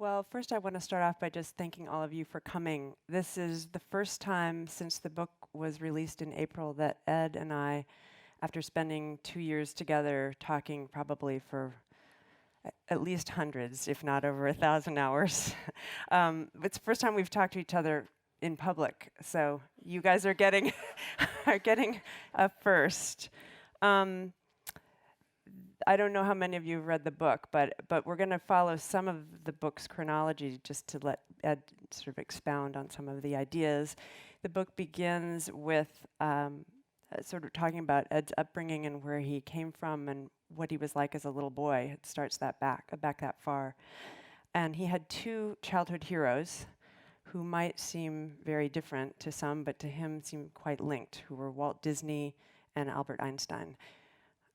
Well, first I want to start off by just thanking all of you for coming. This is the first time since the book was released in April that Ed and I, after spending 2 years together talking probably for at least hundreds, if not over 1,000 hours, it's the first time we've talked to each other in public. So you guys are getting are getting a first. I don't know how many of you have read the book, but we're going to follow some of the book's chronology just to let Ed sort of expound on some of the ideas. The book begins with sort of talking about Ed's upbringing and where he came from and what he was like as a little boy. It starts back that far. And he had two childhood heroes who might seem very different to some, but to him seemed quite linked, who were Walt Disney and Albert Einstein.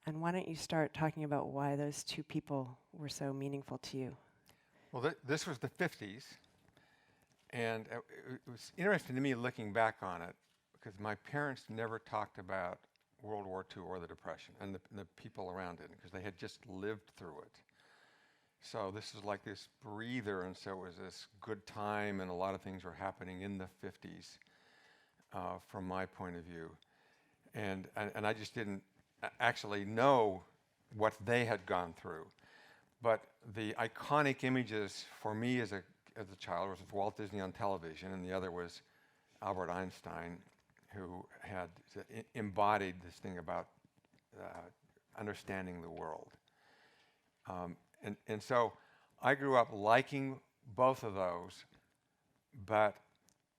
And why don't you start talking about why those two people were so meaningful to you? Well, this was the 50s, and it was interesting to me looking back on it, because my parents never talked about World War II or the Depression and the people around it, because they had just lived through it. So this was like this breather, and so it was this good time, and a lot of things were happening in the 50s from my point of view. And I just didn't actually know what they had gone through. But the iconic images for me as a child was Walt Disney on television, and the other was Albert Einstein, who had embodied this thing about understanding the world. And so I grew up liking both of those, but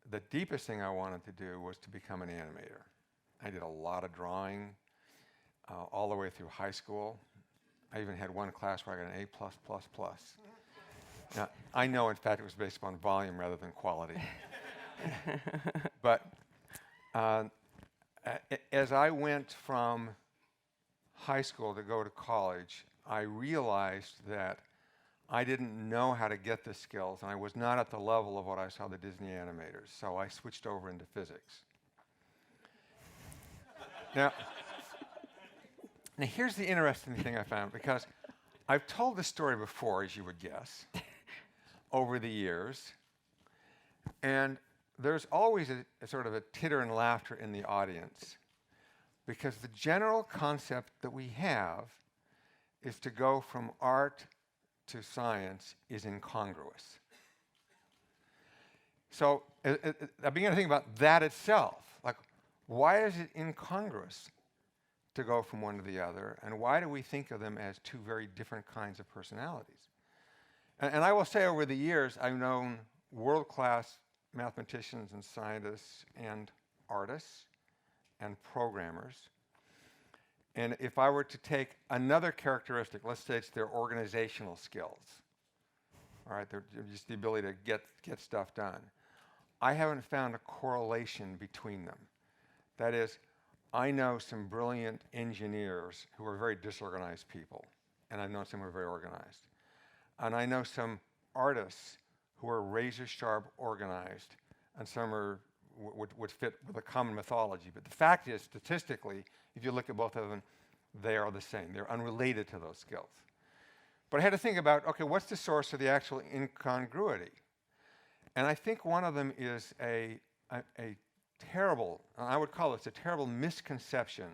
the deepest thing I wanted to do was to become an animator. I did a lot of drawing all the way through high school. I even had one class where I got an A+++. Now, I know, in fact, it was based upon volume rather than quality. But as I went from high school to go to college, I realized that I didn't know how to get the skills, and I was not at the level of what I saw the Disney animators, so I switched over into physics. Now, here's the interesting thing I found, because I've told this story before, as you would guess, over the years, and there's always a sort of a titter and laughter in the audience, because the general concept that we have is to go from art to science is incongruous. So I began to think about that itself. Like, why is it incongruous to go from one to the other, and why do we think of them as two very different kinds of personalities? And I will say, over the years, I've known world-class mathematicians and scientists and artists and programmers. And if I were to take another characteristic, let's say it's their organizational skills, all right, they're just the ability to get stuff done, I haven't found a correlation between them. That is, I know some brilliant engineers who are very disorganized people, and I've known some who are very organized. And I know some artists who are razor-sharp organized, and some are would fit with a common mythology. But the fact is, statistically, if you look at both of them, they are the same. They're unrelated to those skills. But I had to think about, okay, what's the source of the actual incongruity? And I think one of them is a terrible, I would call this a terrible misconception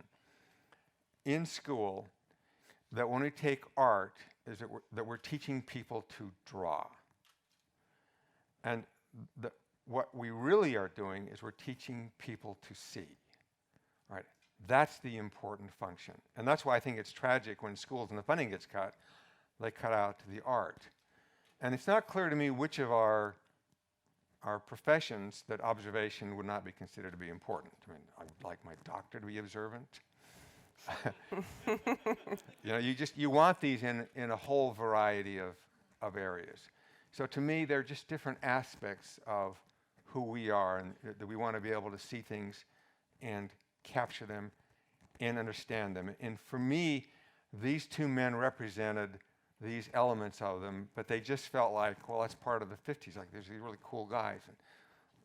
in school, that when we take art, is that we're teaching people to draw. And what we really are doing is we're teaching people to see, right? That's the important function. And that's why I think it's tragic when schools and the funding gets cut, they cut out the art. And it's not clear to me which of our professions that observation would not be considered to be important. I mean, I would like my doctor to be observant. You know, you want these in a whole variety of areas. So to me, they're just different aspects of who we are, and that we want to be able to see things and capture them and understand them. And for me, these two men represented these elements of them, but they just felt like, well, that's part of the 50s. Like, there's these really cool guys, and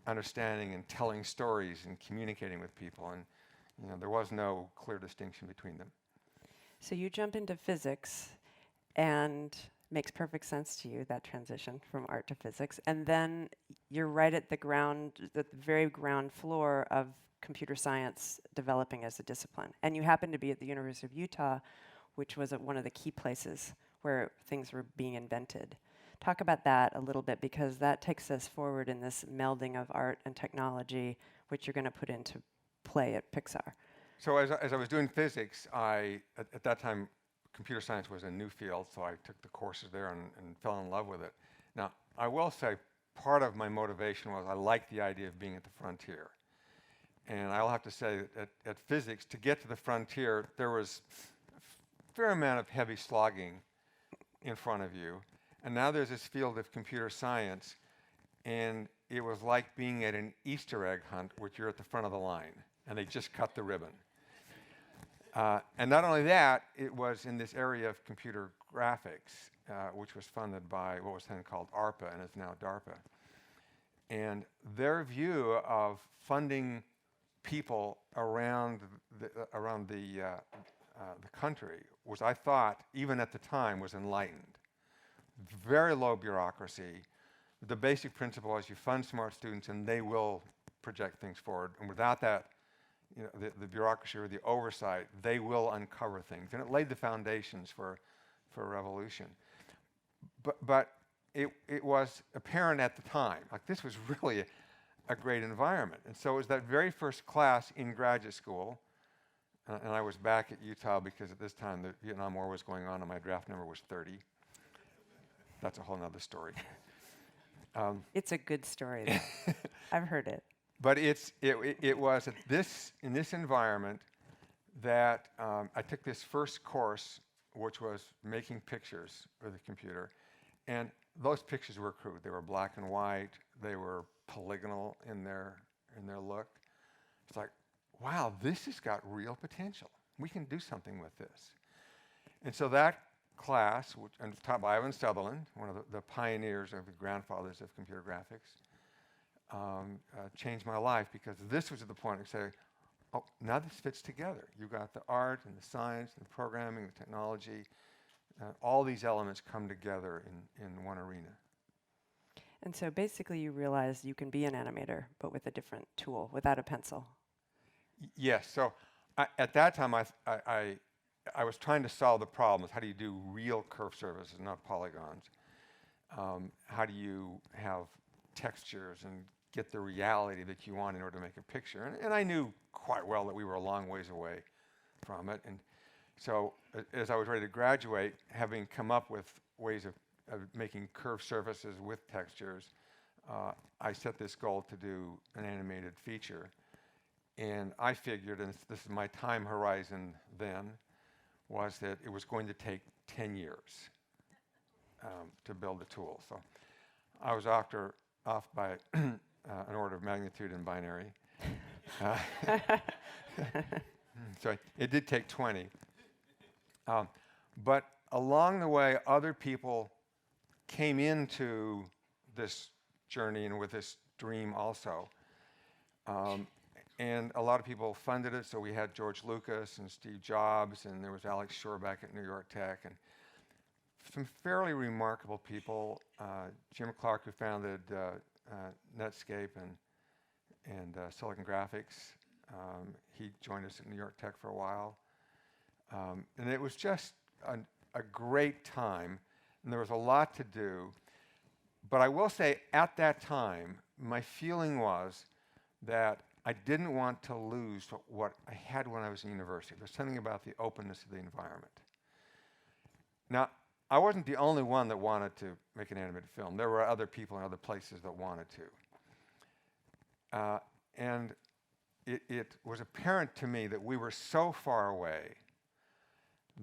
understanding and telling stories and communicating with people, and you know, there was no clear distinction between them. So you jump into physics, and makes perfect sense to you, that transition from art to physics. And then you're right at the very ground floor of computer science developing as a discipline. And you happen to be at the University of Utah, which was one of the key places where things were being invented. Talk about that a little bit, because that takes us forward in this melding of art and technology, which you're going to put into play at Pixar. So as I was doing physics, at that time, computer science was a new field, so I took the courses there and fell in love with it. Now, I will say part of my motivation was I liked the idea of being at the frontier. And I'll have to say that at physics, to get to the frontier, there was a fair amount of heavy slogging in front of you. And now there's this field of computer science, and it was like being at an Easter egg hunt, which you're at the front of the line, and they just cut the ribbon. And not only that, it was in this area of computer graphics, which was funded by what was then called ARPA and is now DARPA. And their view of funding people around the country was, I thought, even at the time, was enlightened. Very low bureaucracy. The basic principle is you fund smart students and they will project things forward. And without that, the bureaucracy or the oversight, they will uncover things. And it laid the foundations for a revolution. But it was apparent at the time, like this was really a great environment. And so it was that very first class in graduate school, and I was back at Utah because at this time the Vietnam War was going on and my draft number was 30. That's a whole nother story. It's a good story, though. I've heard it. But it was in this environment that I took this first course, which was making pictures with a computer, and those pictures were crude. They were black and white. They were polygonal in their look. It's like, wow, this has got real potential. We can do something with this. And so that class, which and taught by Ivan Sutherland, one of the pioneers of the grandfathers of computer graphics, changed my life, because this was at the point I say, oh, now this fits together. You've got the art and the science and the programming, the technology. All these elements come together in one arena. And so basically you realize you can be an animator, but with a different tool, without a pencil. Yes. So at that time, I was trying to solve the problems. How do you do real curved surfaces, not polygons? How do you have textures and get the reality that you want in order to make a picture? And I knew quite well that we were a long ways away from it. And so as I was ready to graduate, having come up with ways of making curved surfaces with textures, I set this goal to do an animated feature. And I figured, and this is my time horizon then, was that it was going to take 10 years to build the tool. So I was off by an order of magnitude in binary. So it did take 20. But along the way, other people came into this journey and with this dream also. And a lot of people funded it, so we had George Lucas and Steve Jobs, and there was Alex Shore back at New York Tech, and some fairly remarkable people. Jim Clark, who founded Netscape and Silicon Graphics, he joined us at New York Tech for a while. And it was just a great time, and there was a lot to do. But I will say, at that time, my feeling was that I didn't want to lose what I had when I was in university. There's something about the openness of the environment. Now, I wasn't the only one that wanted to make an animated film. There were other people in other places that wanted to. And it was apparent to me that we were so far away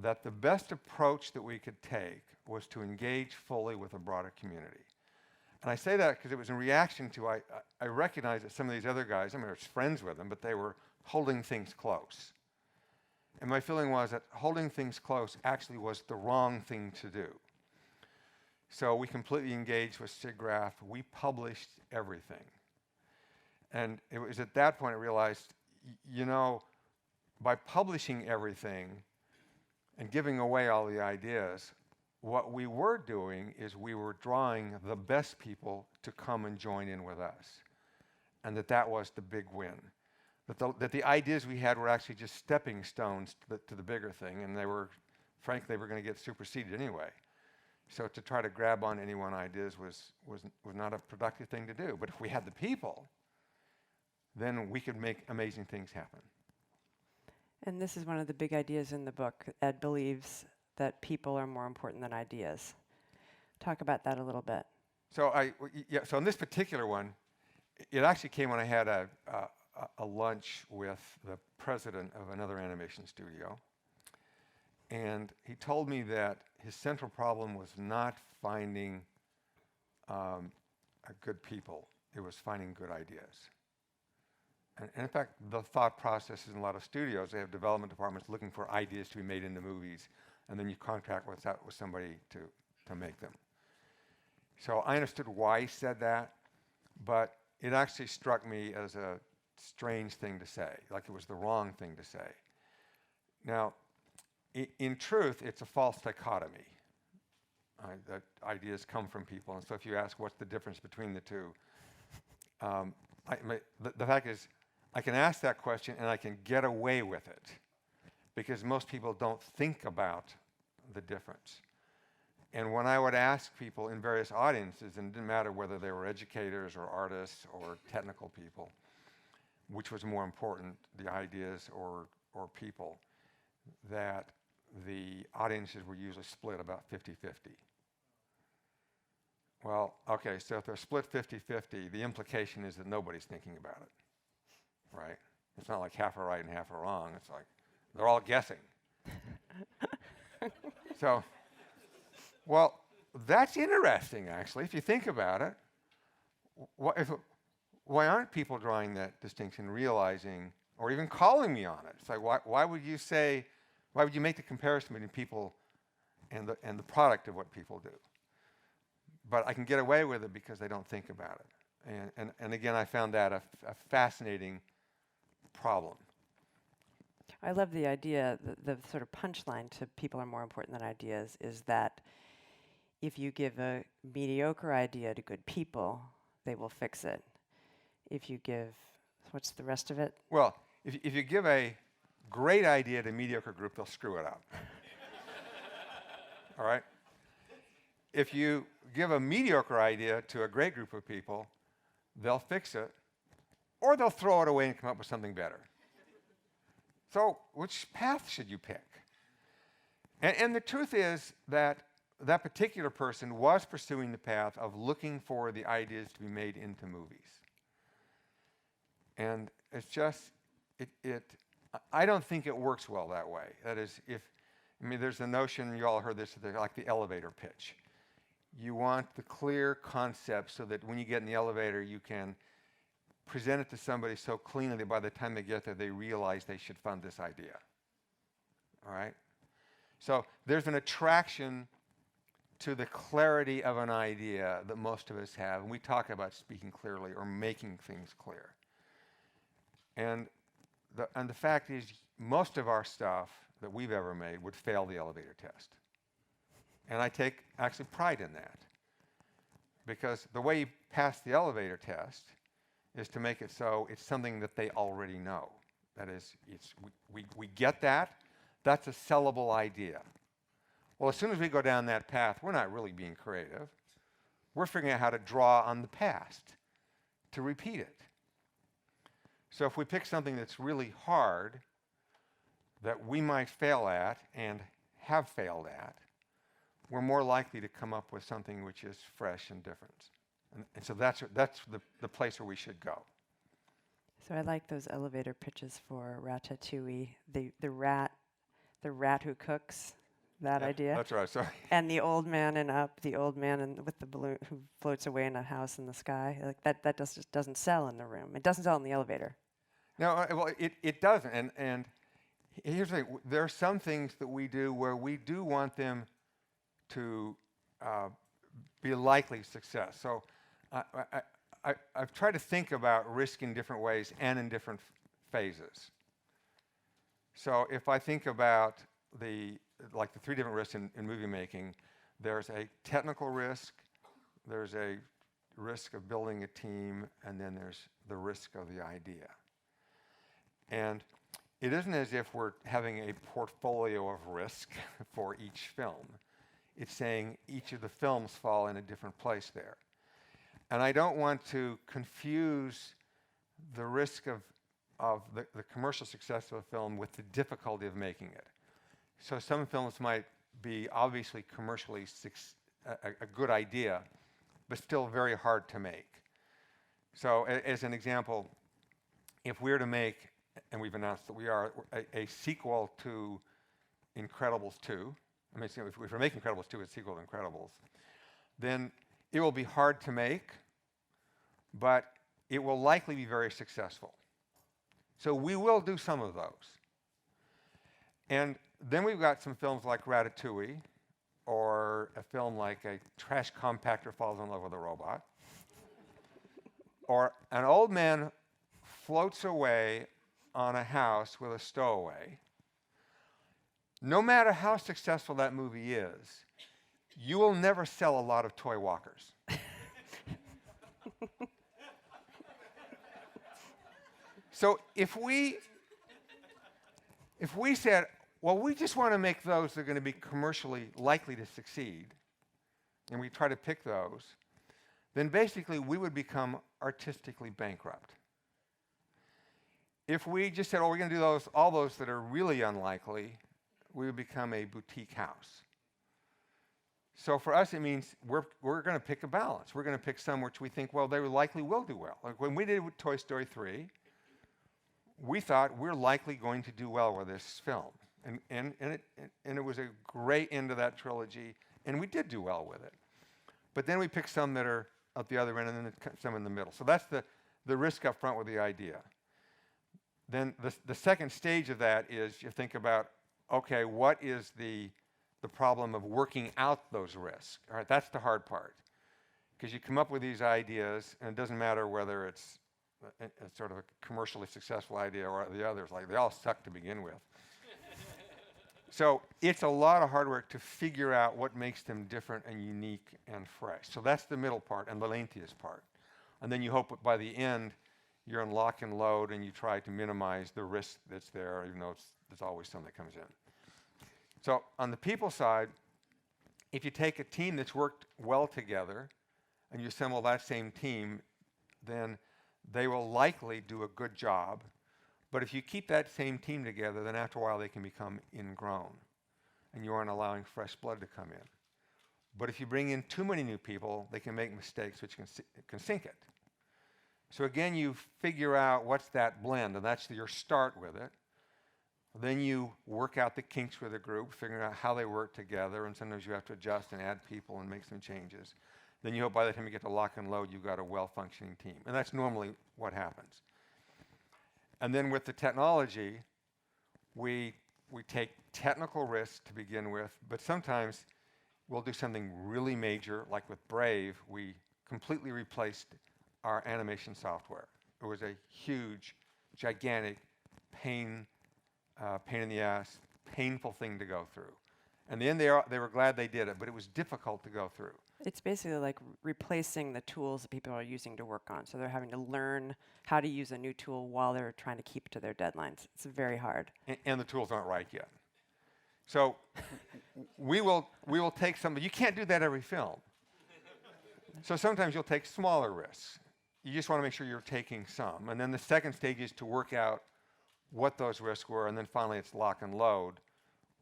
that the best approach that we could take was to engage fully with a broader community. And I say that because it was in reaction to, I recognized that some of these other guys, I mean, I was friends with them, but they were holding things close. And my feeling was that holding things close actually was the wrong thing to do. So we completely engaged with SIGGRAPH. We published everything. And it was at that point I realized, by publishing everything and giving away all the ideas, what we were doing is we were drawing the best people to come and join in with us, and that was the big win. That the ideas we had were actually just stepping stones to the bigger thing, and frankly, they were going to get superseded anyway. So to try to grab on any one ideas was not a productive thing to do. But if we had the people, then we could make amazing things happen. And this is one of the big ideas in the book. Ed believes that people are more important than ideas. Talk about that a little bit. So so in this particular one, it actually came when I had a lunch with the president of another animation studio. And he told me that his central problem was not finding good people. It was finding good ideas. And in fact, the thought process is in a lot of studios, they have development departments looking for ideas to be made into movies, and then you contract with somebody to make them. So I understood why he said that, but it actually struck me as a strange thing to say, like it was the wrong thing to say. Now, in truth, it's a false dichotomy. That ideas come from people, and so if you ask what's the difference between the two, the fact is, I can ask that question and I can get away with it because most people don't think about the difference. And when I would ask people in various audiences, and it didn't matter whether they were educators or artists or technical people, which was more important, the ideas or people, that the audiences were usually split about 50-50. Well, okay, so if they're split 50-50, the implication is that nobody's thinking about it, right? It's not like half are right and half are wrong. It's like they're all guessing. So, well, that's interesting, actually, if you think about it. Why aren't people drawing that distinction, realizing, or even calling me on it? It's like, why would you make the comparison between people and the product of what people do? But I can get away with it because they don't think about it. And again, I found that a fascinating problem. I love the idea, the sort of punchline to people are more important than ideas is that if you give a mediocre idea to good people, they will fix it. If you give, what's the rest of it? Well, if you give a great idea to a mediocre group, they'll screw it up. All right? If you give a mediocre idea to a great group of people, they'll fix it, or they'll throw it away and come up with something better. So which path should you pick? And the truth is that that particular person was pursuing the path of looking for the ideas to be made into movies. And it's just, I don't think it works well that way. That is, there's a notion, you all heard this, like the elevator pitch. You want the clear concept so that when you get in the elevator, you can present it to somebody so cleanly that by the time they get there, they realize they should fund this idea. All right? So there's an attraction to the clarity of an idea that most of us have. And we talk about speaking clearly or making things clear. And the fact is, most of our stuff that we've ever made would fail the elevator test. And I take actually pride in that. Because the way you pass the elevator test is to make it so it's something that they already know. That is, we get that. That's a sellable idea. Well, as soon as we go down that path, we're not really being creative. We're figuring out how to draw on the past to repeat it. So if we pick something that's really hard, that we might fail at and have failed at, we're more likely to come up with something which is fresh and different. And so that's the place where we should go. So I like those elevator pitches for Ratatouille, the rat who cooks, that idea. That's right. Sorry. And the old man in Up, the old man with the balloon who floats away in a house in the sky. Like that just doesn't sell in the room. It doesn't sell in the elevator. No, well, it doesn't. And here's the thing. There are some things that we do where we do want them to be likely success. So I've tried to think about risk in different ways and in different phases. So if I think about the 3 different risks in movie making, There's a technical risk, there's a risk of building a team, and then there's the risk of the idea. And it isn't as if we're having a portfolio of risk for each film. It's saying each of the films fall in a different place there. And I don't want to confuse the risk of the commercial success of a film with the difficulty of making it. So some films might be obviously commercially a good idea, but still very hard to make. So as an example, if we're to make, and we've announced that we are, a sequel to Incredibles 2, I mean, if we're making Incredibles 2 as a sequel to Incredibles, then it will be hard to make, but it will likely be very successful. So we will do some of those. And then we've got some films like Ratatouille, or a film like a trash compactor falls in love with a robot, or an old man floats away on a house with a stowaway. No matter how successful that movie is, you will never sell a lot of toy walkers. So if we said, well, we just want to make those that are going to be commercially likely to succeed, and we try to pick those, then basically we would become artistically bankrupt. If we just said, oh, we're going to do all those that are really unlikely, we would become a boutique house. So for us, it means we're going to pick a balance. We're going to pick some which we think, well, they likely will do well. Like when we did with Toy Story 3, we thought we're likely going to do well with this film. And it was a great end to that trilogy, and we did do well with it. But then we picked some that are at the other end, and then some in the middle. So that's the risk up front with the idea. Then the second stage of that is you think about, okay, what is the problem of working out those risks? All right, that's the hard part. Because you come up with these ideas, and it doesn't matter whether it's a sort of a commercially successful idea or the others, like they all suck to begin with. So it's a lot of hard work to figure out what makes them different and unique and fresh. So that's the middle part and the lengthiest part. And then you hope that by the end, you're on lock and load and you try to minimize the risk that's there, even though there's always some that comes in. So on the people side, if you take a team that's worked well together and you assemble that same team, then they will likely do a good job. But if you keep that same team together, then after a while they can become ingrown, and you aren't allowing fresh blood to come in. But if you bring in too many new people, they can make mistakes which can sink it. So again, you figure out what's that blend, and that's your start with it. Then you work out the kinks with the group, figuring out how they work together, and sometimes you have to adjust and add people and make some changes. Then you hope by the time you get to lock and load, you've got a well-functioning team. And that's normally what happens. And then with the technology, we take technical risks to begin with, but sometimes we'll do something really major, like with Brave, we completely replaced our animation software. It was a huge, gigantic pain in the ass, painful thing to go through. In the end, they were glad they did it, but it was difficult to go through. It's basically like replacing the tools that people are using to work on. So they're having to learn how to use a new tool while they're trying to keep to their deadlines. It's very hard. And the tools aren't right yet. So we will take some, but you can't do that every film. So sometimes you'll take smaller risks. You just want to make sure you're taking some. And then the second stage is to work out what those risks were, and then finally it's lock and load.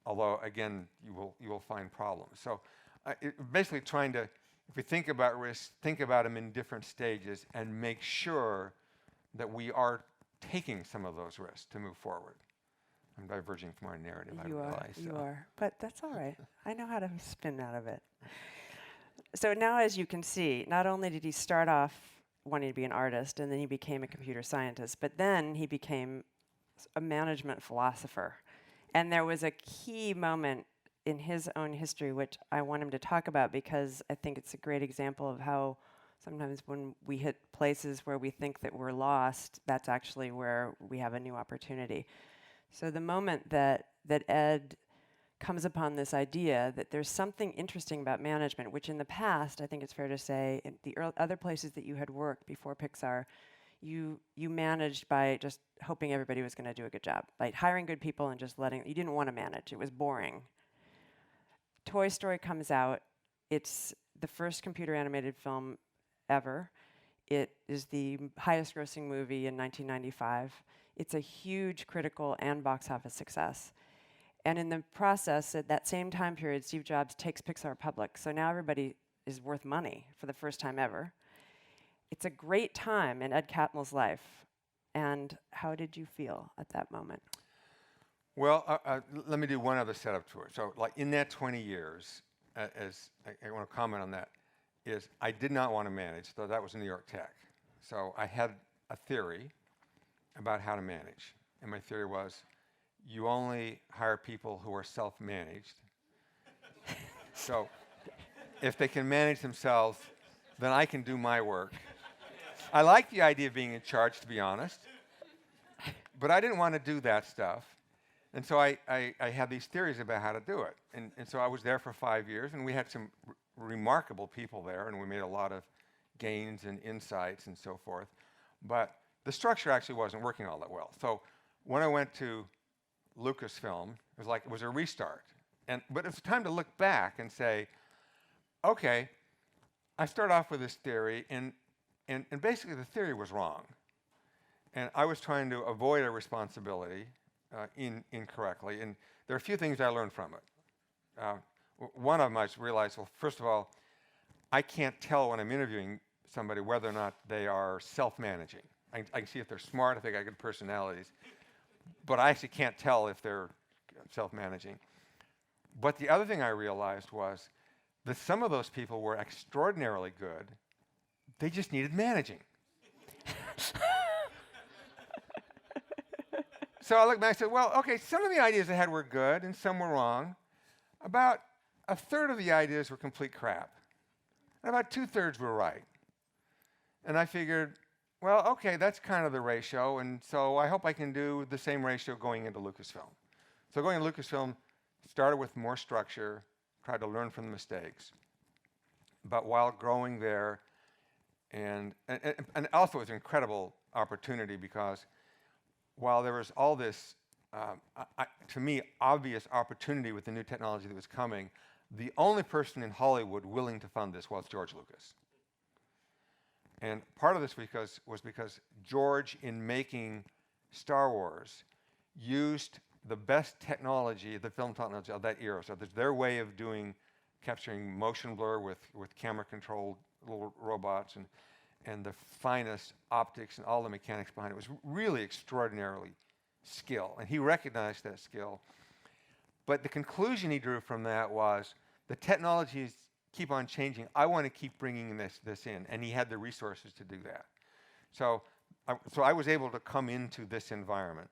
Although again, you will find problems. So basically trying to, if we think about risks, think about them in different stages and make sure that we are taking some of those risks to move forward. I'm diverging from our narrative, I realize. You are, but that's all right. I know how to spin out of it. So now, as you can see, not only did he start off wanting to be an artist, and then he became a computer scientist, but then he became a management philosopher. And there was a key moment in his own history, which I want him to talk about, because I think it's a great example of how sometimes when we hit places where we think that we're lost, that's actually where we have a new opportunity. So the moment that Ed comes upon this idea that there's something interesting about management, which in the past, I think it's fair to say, in the other places that you had worked before Pixar, you managed by just hoping everybody was going to do a good job, like hiring good people and just letting, you didn't want to manage. It was boring. Toy Story comes out. It's the first computer animated film ever. It is the highest grossing movie in 1995. It's a huge critical and box office success. And in the process, at that same time period, Steve Jobs takes Pixar public. So now everybody is worth money for the first time ever. It's a great time in Ed Catmull's life. And how did you feel at that moment? Well, let me do one other setup to it. So, like in that 20 years, as I want to comment on that, is I did not want to manage, though that was in New York Tech. So I had a theory about how to manage. And my theory was, you only hire people who are self-managed. So if they can manage themselves, then I can do my work. I like the idea of being in charge, to be honest. But I didn't want to do that stuff. And so I had these theories about how to do it. And so I was there for 5 years, and we had some remarkable people there, and we made a lot of gains and insights and so forth. But the structure actually wasn't working all that well. So when I went to Lucasfilm, it was a restart. But it's time to look back and say, okay, I start off with this theory, and basically the theory was wrong. And I was trying to avoid a responsibility incorrectly. And there are a few things I learned from it. One of them I realized, well, first of all, I can't tell when I'm interviewing somebody whether or not they are self-managing. I can see if they're smart, if they got good personalities, but I actually can't tell if they're self-managing. But the other thing I realized was that some of those people were extraordinarily good. They just needed managing. So I looked back and said, well, okay, some of the ideas I had were good and some were wrong. About a third of the ideas were complete crap. And about 2/3 were right. And I figured, well, okay, that's kind of the ratio, and so I hope I can do the same ratio going into Lucasfilm. So going into Lucasfilm, started with more structure, tried to learn from the mistakes. But while growing there, and also it was an incredible opportunity because while there was all this, to me, obvious opportunity with the new technology that was coming, the only person in Hollywood willing to fund this was George Lucas. And part of this was because George, in making Star Wars, used the best technology, the film technology of that era. So there's their way of capturing motion blur with camera-controlled little robots and the finest optics and all the mechanics behind it. It was really extraordinarily skill, and he recognized that skill. But the conclusion he drew from that was the technologies keep on changing. I want to keep bringing this in, and he had the resources to do that. So I was able to come into this environment.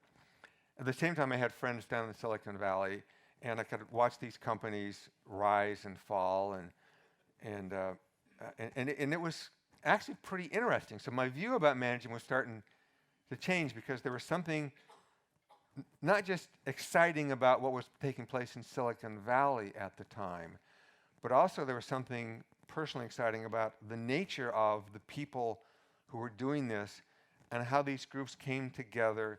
At the same time, I had friends down in Silicon Valley, and I could watch these companies rise and fall, and it was actually pretty interesting. So my view about managing was starting to change because there was something not just exciting about what was taking place in Silicon Valley at the time, but also there was something personally exciting about the nature of the people who were doing this and how these groups came together,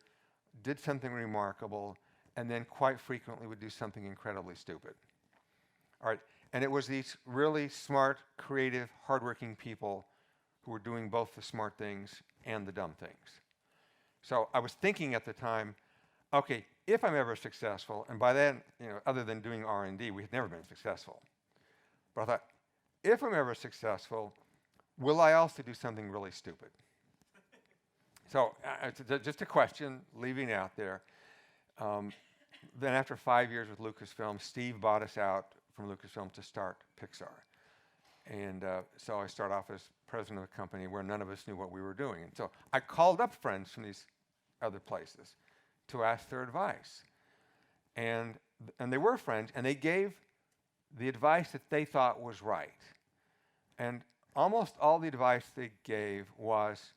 did something remarkable, and then quite frequently would do something incredibly stupid. All right, and it was these really smart, creative, hardworking people who were doing both the smart things and the dumb things. So I was thinking at the time, okay, if I'm ever successful, and by then, other than doing R&D, we had never been successful. But I thought, if I'm ever successful, will I also do something really stupid? So just a question, leaving out there. Then after 5 years with Lucasfilm, Steve bought us out from Lucasfilm to start Pixar. And so I started off as president of a company where none of us knew what we were doing. And so I called up friends from these other places to ask their advice. And they were friends, and they gave the advice that they thought was right. And almost all the advice they gave was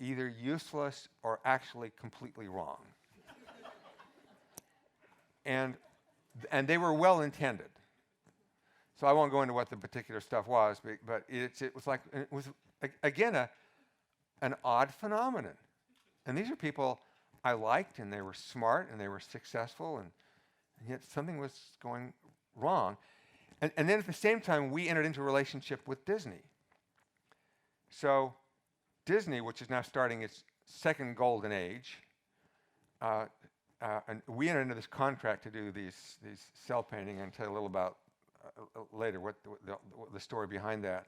either useless or actually completely wrong. And And they were well intended. So I won't go into what the particular stuff was, but it was like, it was, again, an odd phenomenon. And these are people I liked, and they were smart, and they were successful, and yet something was going wrong. And then at the same time, we entered into a relationship with Disney. So Disney, which is now starting its second golden age, and we entered into this contract to do these cell painting, and tell you a little about later what the story behind that.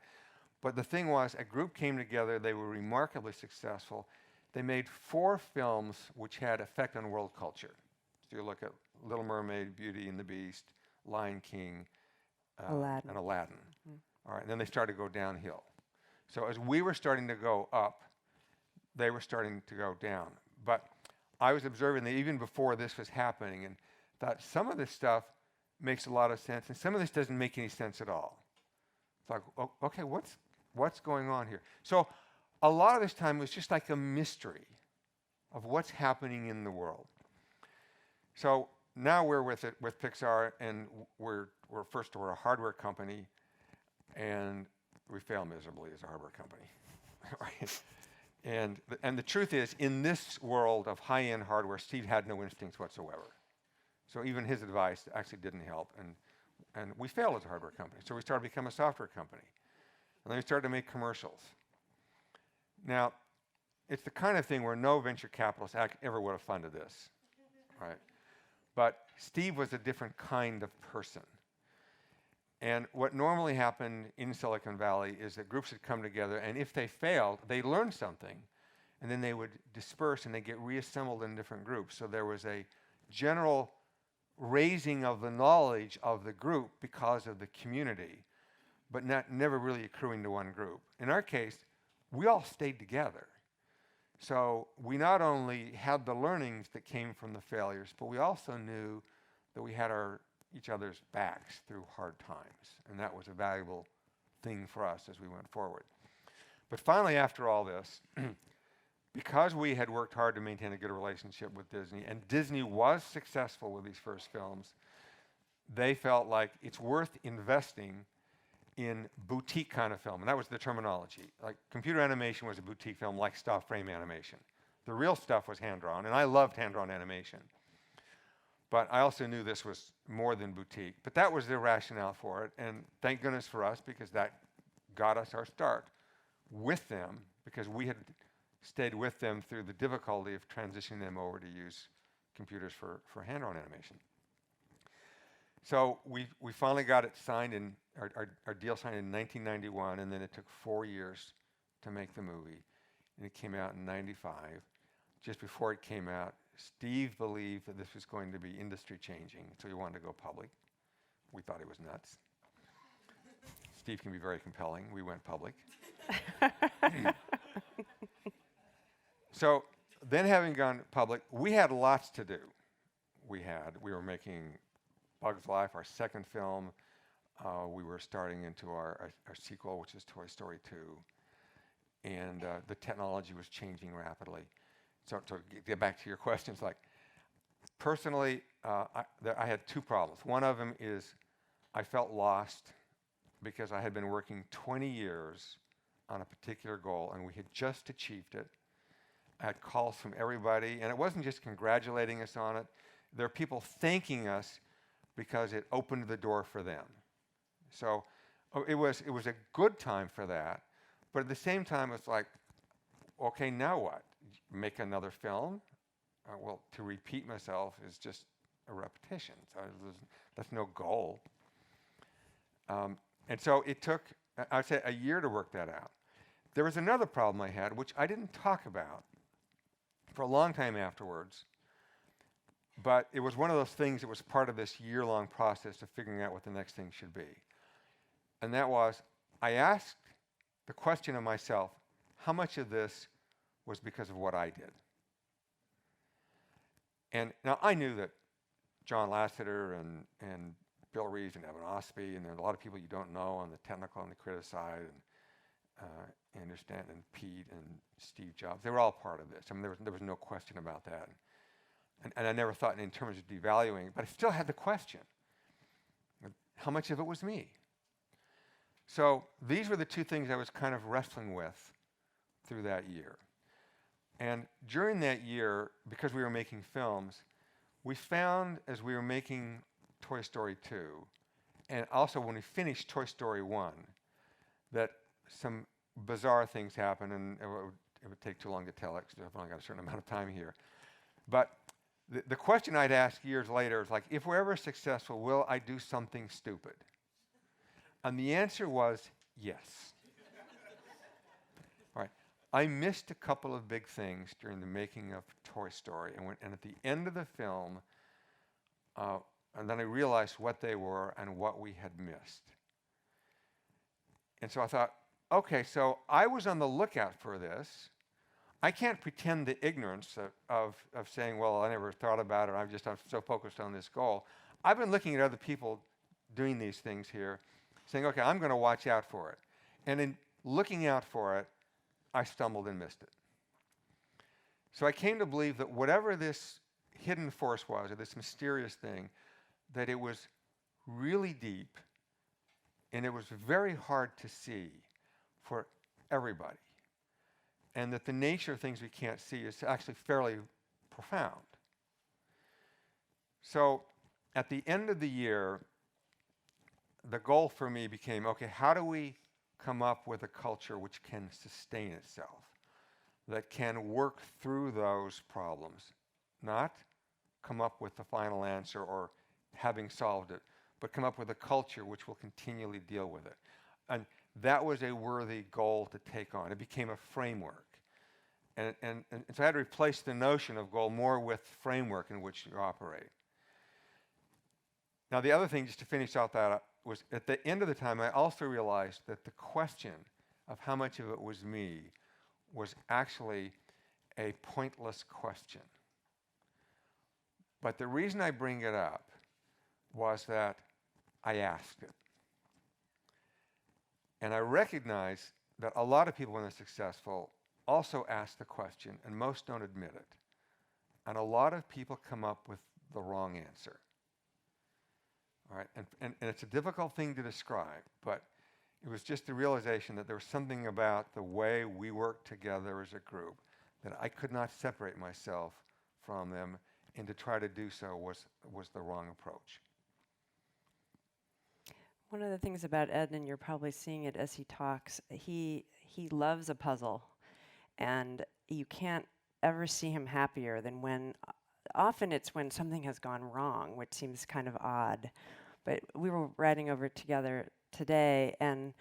But the thing was, a group came together. They were remarkably successful. They made 4 films which had effect on world culture. So you look at Little Mermaid, Beauty and the Beast, Lion King, Aladdin. and Aladdin. All right, and then they started to go downhill. So as we were starting to go up, they were starting to go down. But I was observing that even before this was happening, and thought some of this stuff makes a lot of sense, and some of this doesn't make any sense at all. It's like, okay, what's going on here? So a lot of this time was just like a mystery of what's happening in the world. So now we're with Pixar, and we're a hardware company, and we fail miserably as a hardware company, right? And the truth is, in this world of high-end hardware, Steve had no instincts whatsoever. So even his advice actually didn't help, and we failed as a hardware company. So we started to become a software company, and then we started to make commercials. Now, it's the kind of thing where no venture capitalist ever would have funded this, right? But Steve was a different kind of person. And what normally happened in Silicon Valley is that groups would come together, and if they failed, they learned something, and then they would disperse and they get reassembled in different groups. So there was a general raising of the knowledge of the group because of the community, but never really accruing to one group. In our case, we all stayed together. So we not only had the learnings that came from the failures, but we also knew that we had each other's backs through hard times, and that was a valuable thing for us as we went forward. But finally, after all this, because we had worked hard to maintain a good relationship with Disney, and Disney was successful with these first films, they felt like it's worth investing in boutique kind of film, and that was the terminology. Like computer animation was a boutique film, like stop frame animation. The real stuff was hand-drawn, and I loved hand-drawn animation. But I also knew this was more than boutique. But that was their rationale for it, and thank goodness for us, because that got us our start with them, because we had stayed with them through the difficulty of transitioning them over to use computers for hand-drawn animation. So we finally got it signed, in our deal signed in 1991, and then it took 4 years to make the movie, and it came out in 95. Just before it came out, Steve believed that this was going to be industry changing, so he wanted to go public. We thought he was nuts. Steve can be very compelling. We went public. So then, having gone public, we had lots to do. We were making Bugs Life, our second film. We were starting into our sequel, which is Toy Story 2. And the technology was changing rapidly. So to get back to your questions, like personally, I had 2 problems. One of them is I felt lost because I had been working 20 years on a particular goal, and we had just achieved it. I had calls from everybody, and it wasn't just congratulating us on it. There are people thanking us because it opened the door for them. So it was a good time for that, but at the same time, it's like, okay, now what? Make another film? Well, to repeat myself is just a repetition. So that's no goal. And so it took, I'd say, a year to work that out. There was another problem I had, which I didn't talk about for a long time afterwards, but it was one of those things that was part of this year-long process of figuring out what the next thing should be. And that was, I asked the question of myself, how much of this was because of what I did? And now I knew that John Lasseter and Bill Reeves and Evan Ospey, and there are a lot of people you don't know on the technical and the creative side, and understand, and Pete and Steve Jobs, they were all part of this. I mean, there was no question about that. And I never thought in terms of devaluing, but I still had the question. how much of it was me? So these were the two things I was kind of wrestling with through that year. And during that year, because we were making films, we found as we were making Toy Story 2, and also when we finished Toy Story 1, that some bizarre things happened, and it would take too long to tell it because I've only got a certain amount of time here. But the question I'd ask years later is like, if we're ever successful, will I do something stupid? And the answer was yes. All right. I missed a couple of big things during the making of Toy Story, and at the end of the film, and then I realized what they were and what we had missed. And so I thought, okay, so I was on the lookout for this. I can't pretend the ignorance of saying, well, I never thought about it, I'm so focused on this goal. I've been looking at other people doing these things here, saying, okay, I'm going to watch out for it. And in looking out for it, I stumbled and missed it. So I came to believe that whatever this hidden force was, or this mysterious thing, that it was really deep, and it was very hard to see for everybody. And that the nature of things we can't see is actually fairly profound. So at the end of the year, the goal for me became, okay, how do we come up with a culture which can sustain itself, that can work through those problems, not come up with the final answer or having solved it, but come up with a culture which will continually deal with it. And that was a worthy goal to take on. It became a framework. And so I had to replace the notion of goal more with framework in which you operate. Now the other thing, just to finish out that, was at the end of the time, I also realized that the question of how much of it was me was actually a pointless question. But the reason I bring it up was that I asked it. And I recognize that a lot of people, when they're successful, also ask the question, and most don't admit it. And a lot of people come up with the wrong answer. All right? And it's a difficult thing to describe, but it was just the realization that there was something about the way we worked together as a group that I could not separate myself from them, and to try to do so was the wrong approach. One of the things about Ed, and you're probably seeing it as he talks, he loves a puzzle. And you can't ever see him happier than when, often it's when something has gone wrong, which seems kind of odd. But we were riding over together today, and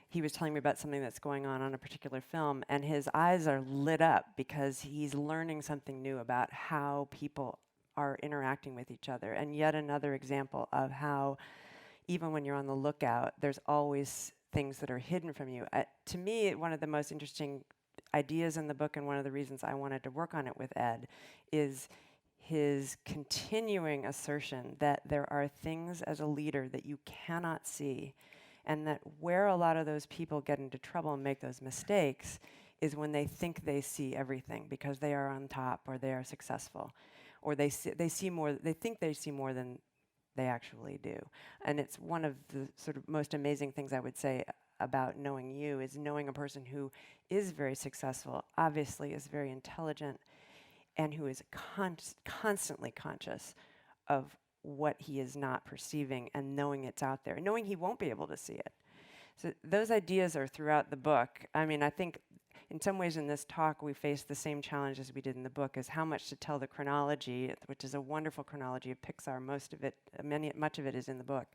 he was telling me about something that's going on a particular film, and his eyes are lit up because he's learning something new about how people are interacting with each other. And yet another example of how, even when you're on the lookout, there's always things that are hidden from you. To me, one of the most interesting ideas in the book, and one of the reasons I wanted to work on it with Ed, is his continuing assertion that there are things as a leader that you cannot see, and that where a lot of those people get into trouble and make those mistakes is when they think they see everything because they are on top or they are successful, or they see more, they think they see more than they actually do. And it's one of the sort of most amazing things I would say about knowing you, is knowing a person who is very successful, obviously is very intelligent, and who is constantly conscious of what he is not perceiving, and knowing it's out there, knowing he won't be able to see it. So those ideas are throughout the book. I mean, I think in some ways in this talk we face the same challenge as we did in the book, is how much to tell the chronology, which is a wonderful chronology of Pixar. Most of it, much of it is in the book.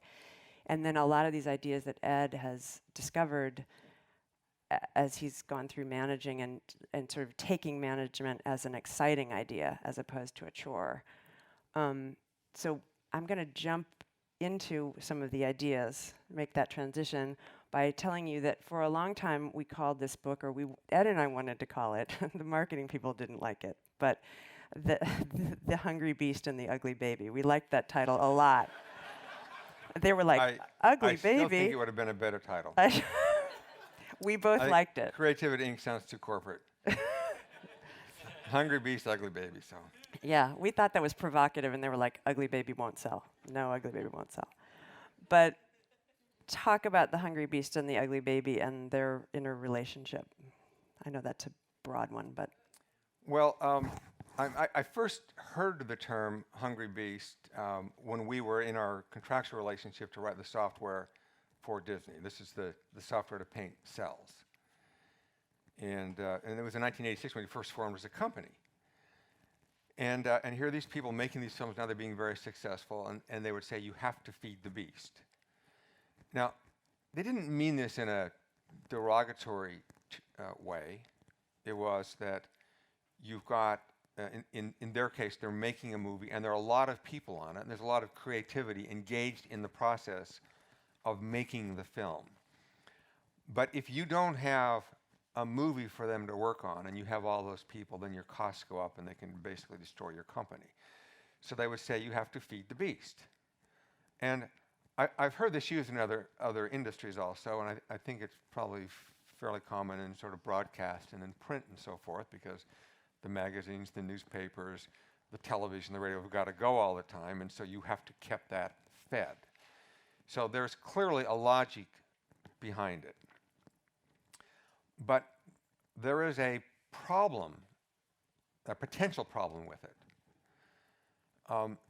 And then a lot of these ideas that Ed has discovered as he's gone through managing and sort of taking management as an exciting idea as opposed to a chore. So I'm going to jump into some of the ideas, make that transition by telling you that for a long time we called this book, or Ed and I wanted to call it, the marketing people didn't like it, but the Hungry Beast and the Ugly Baby. We liked that title a lot. They were like, Ugly I Baby. still think it would have been a better title. We both liked it. Creativity Inc. sounds too corporate. Hungry Beast, Ugly Baby, so. Yeah, we thought that was provocative, and they were like, Ugly Baby won't sell. No, Ugly Baby won't sell. But talk about the hungry beast and the ugly baby and their inner relationship? I know that's a broad one, but Well, I first heard the term hungry beast when we were in our contractual relationship to write the software for Disney. This is the software to paint cells. And it was in 1986 when we first formed as a company. And here are these people making these films. Now they're being very successful, and they would say, you have to feed the beast. Now, they didn't mean this in a derogatory way. It was that you've got, in their case, they're making a movie, and there are a lot of people on it, and there's a lot of creativity engaged in the process of making the film. But if you don't have a movie for them to work on, and you have all those people, then your costs go up, and they can basically destroy your company. So they would say, you have to feed the beast. And I've heard this used in other industries also, and I think it's probably fairly common in sort of broadcast and in print and so forth, because the magazines, the newspapers, the television, the radio have got to go all the time, and so you have to keep that fed. So there's clearly a logic behind it. But there is a problem, a potential problem with it.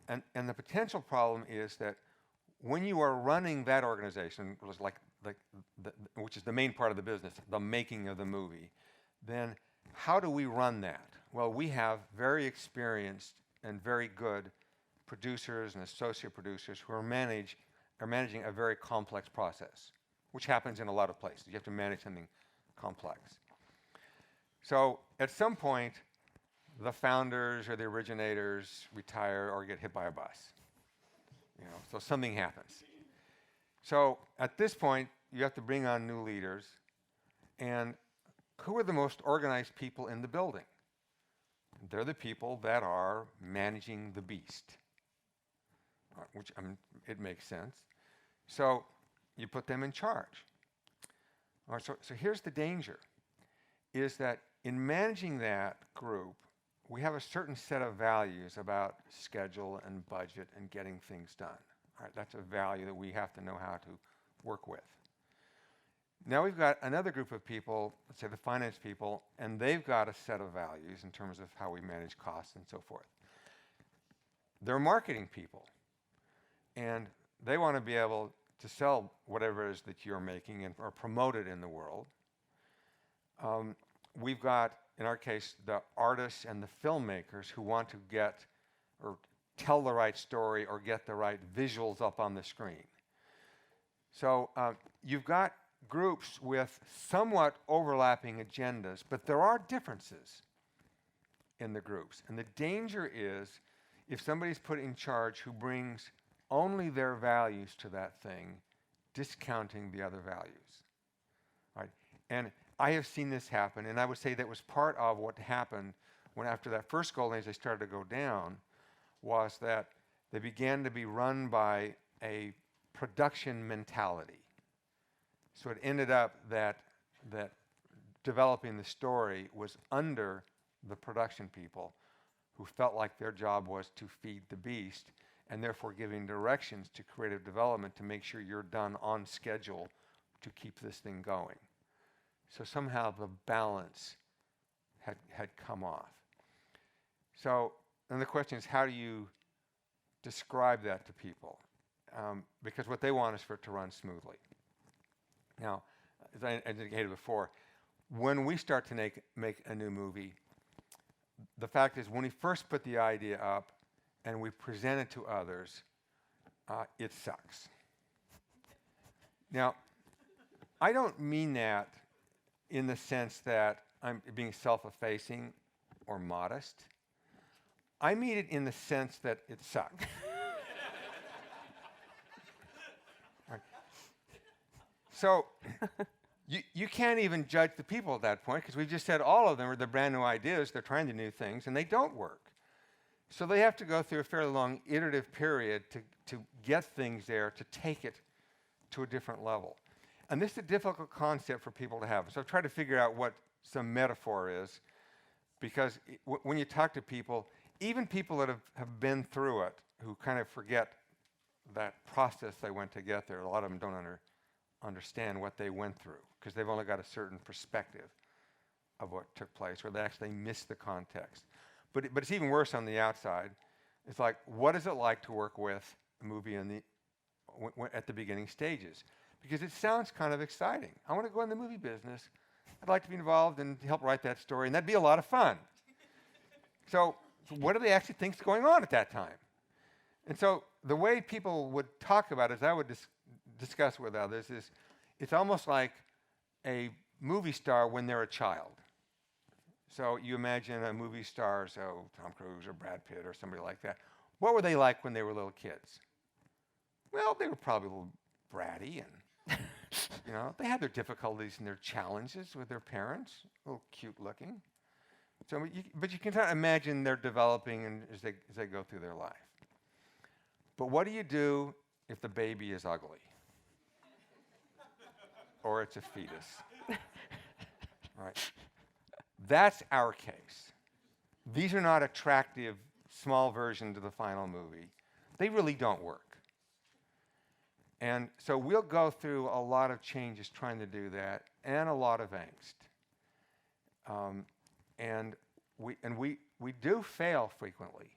And the potential problem is that when you are running that organization, which is the main part of the business, the making of the movie, then how do we run that? Well, we have very experienced and very good producers and associate producers who are managing a very complex process, which happens in a lot of places. You have to manage something complex. So at some point, the founders or the originators retire or get hit by a bus. So something happens. So at this point, you have to bring on new leaders. And who are the most organized people in the building? They're the people that are managing the beast, which it makes sense. So you put them in charge. All right, so here's the danger, is that in managing that group, we have a certain set of values about schedule and budget and getting things done. All right, that's a value that we have to know how to work with. Now we've got another group of people, let's say the finance people, and they've got a set of values in terms of how we manage costs and so forth. They're marketing people, and they want to be able to sell whatever it is that you're making or promote it in the world. We've got, in our case, the artists and the filmmakers who want to get or tell the right story or get the right visuals up on the screen. So you've got groups with somewhat overlapping agendas, but there are differences in the groups. And the danger is if somebody's put in charge who brings only their values to that thing, discounting the other values. Right? And I have seen this happen, and I would say that was part of what happened when after that first golden age they started to go down, was that they began to be run by a production mentality. So it ended up that developing the story was under the production people who felt like their job was to feed the beast, and therefore giving directions to creative development to make sure you're done on schedule to keep this thing going. So somehow the balance had come off. So then the question is, how do you describe that to people? Because what they want is for it to run smoothly. Now, as I indicated before, when we start to make a new movie, the fact is when we first put the idea up and we present it to others, it sucks. Now, I don't mean that in the sense that I'm being self-effacing or modest. I mean it in the sense that it sucks. Right. So you can't even judge the people at that point, because we've just said all of them are the brand new ideas, they're trying the new things, and they don't work. So they have to go through a fairly long iterative period to get things there, to take it to a different level. And this is a difficult concept for people to have. So I've tried to figure out what some metaphor is, because when you talk to people, even people that have been through it, who kind of forget that process they went to get there, a lot of them don't understand what they went through because they've only got a certain perspective of what took place, or they actually miss the context. But it's even worse on the outside. It's like, what is it like to work with a movie in the at the beginning stages? Because it sounds kind of exciting. I want to go in the movie business. I'd like to be involved and help write that story, and that'd be a lot of fun. So what do they actually think is going on at that time? And so the way people would talk about it, as I would discuss with others, is it's almost like a movie star when they're a child. So you imagine a movie star, so Tom Cruise or Brad Pitt or somebody like that. What were they like when they were little kids? Well, they were probably a little bratty and, they had their difficulties and their challenges with their parents, a little cute looking. So, but you can kind of imagine they're developing and as they go through their life. But what do you do if the baby is ugly? Or it's a fetus? Right. That's our case. These are not attractive, small versions of the final movie. They really don't work. And so we'll go through a lot of changes trying to do that, and a lot of angst. And we do fail frequently,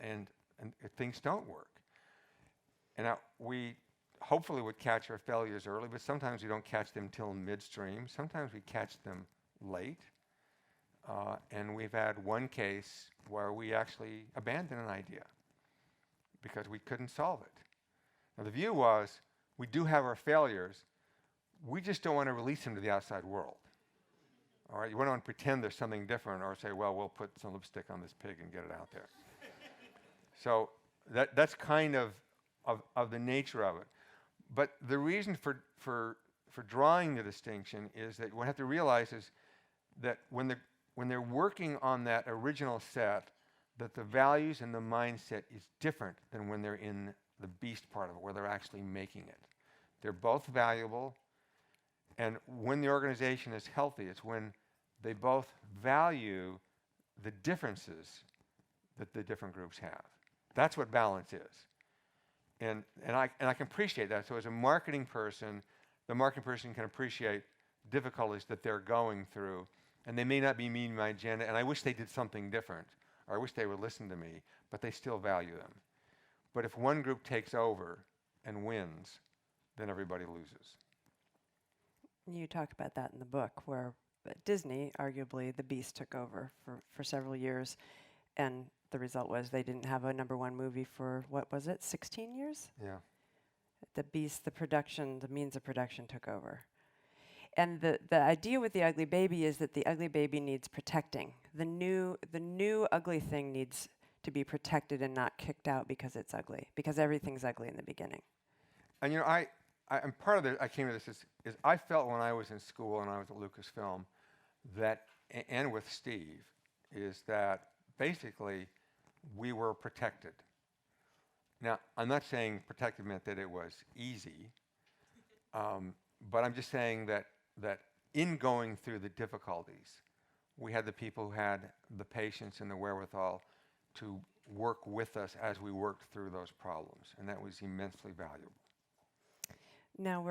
and things don't work. And we hopefully would catch our failures early, but sometimes we don't catch them till midstream. Sometimes we catch them late. And we've had one case where we actually abandoned an idea because we couldn't solve it. Now the view was, we do have our failures, we just don't want to release them to the outside world. All right, you wouldn't want to pretend there's something different or say, well, we'll put some lipstick on this pig and get it out there. So that's kind of the nature of it. But the reason for drawing the distinction is that what we have to realize is that when they're working on that original set, that the values and the mindset is different than when they're in the beast part of it, where they're actually making it. They're both valuable, and when the organization is healthy, it's when they both value the differences that the different groups have. That's what balance is. And I can appreciate that. So as a marketing person, the marketing person can appreciate difficulties that they're going through, and they may not be meeting my agenda, and I wish they did something different, or I wish they would listen to me, but they still value them. But if one group takes over and wins, then everybody loses. You talk about that in the book, where Disney, arguably, the Beast took over for several years, and the result was they didn't have a #1 movie for, what was it, 16 years? Yeah. The Beast, the production, the means of production took over. And the idea with the ugly baby is that the ugly baby needs protecting. The new ugly thing needs to be protected and not kicked out because it's ugly, because everything's ugly in the beginning. And I'm part of it. I came to this is I felt when I was in school and I was at Lucasfilm that, and with Steve, is that basically we were protected. Now, I'm not saying protected meant that it was easy, but I'm just saying that in going through the difficulties, we had the people who had the patience and the wherewithal to work with us as we worked through those problems, and that was immensely valuable. Now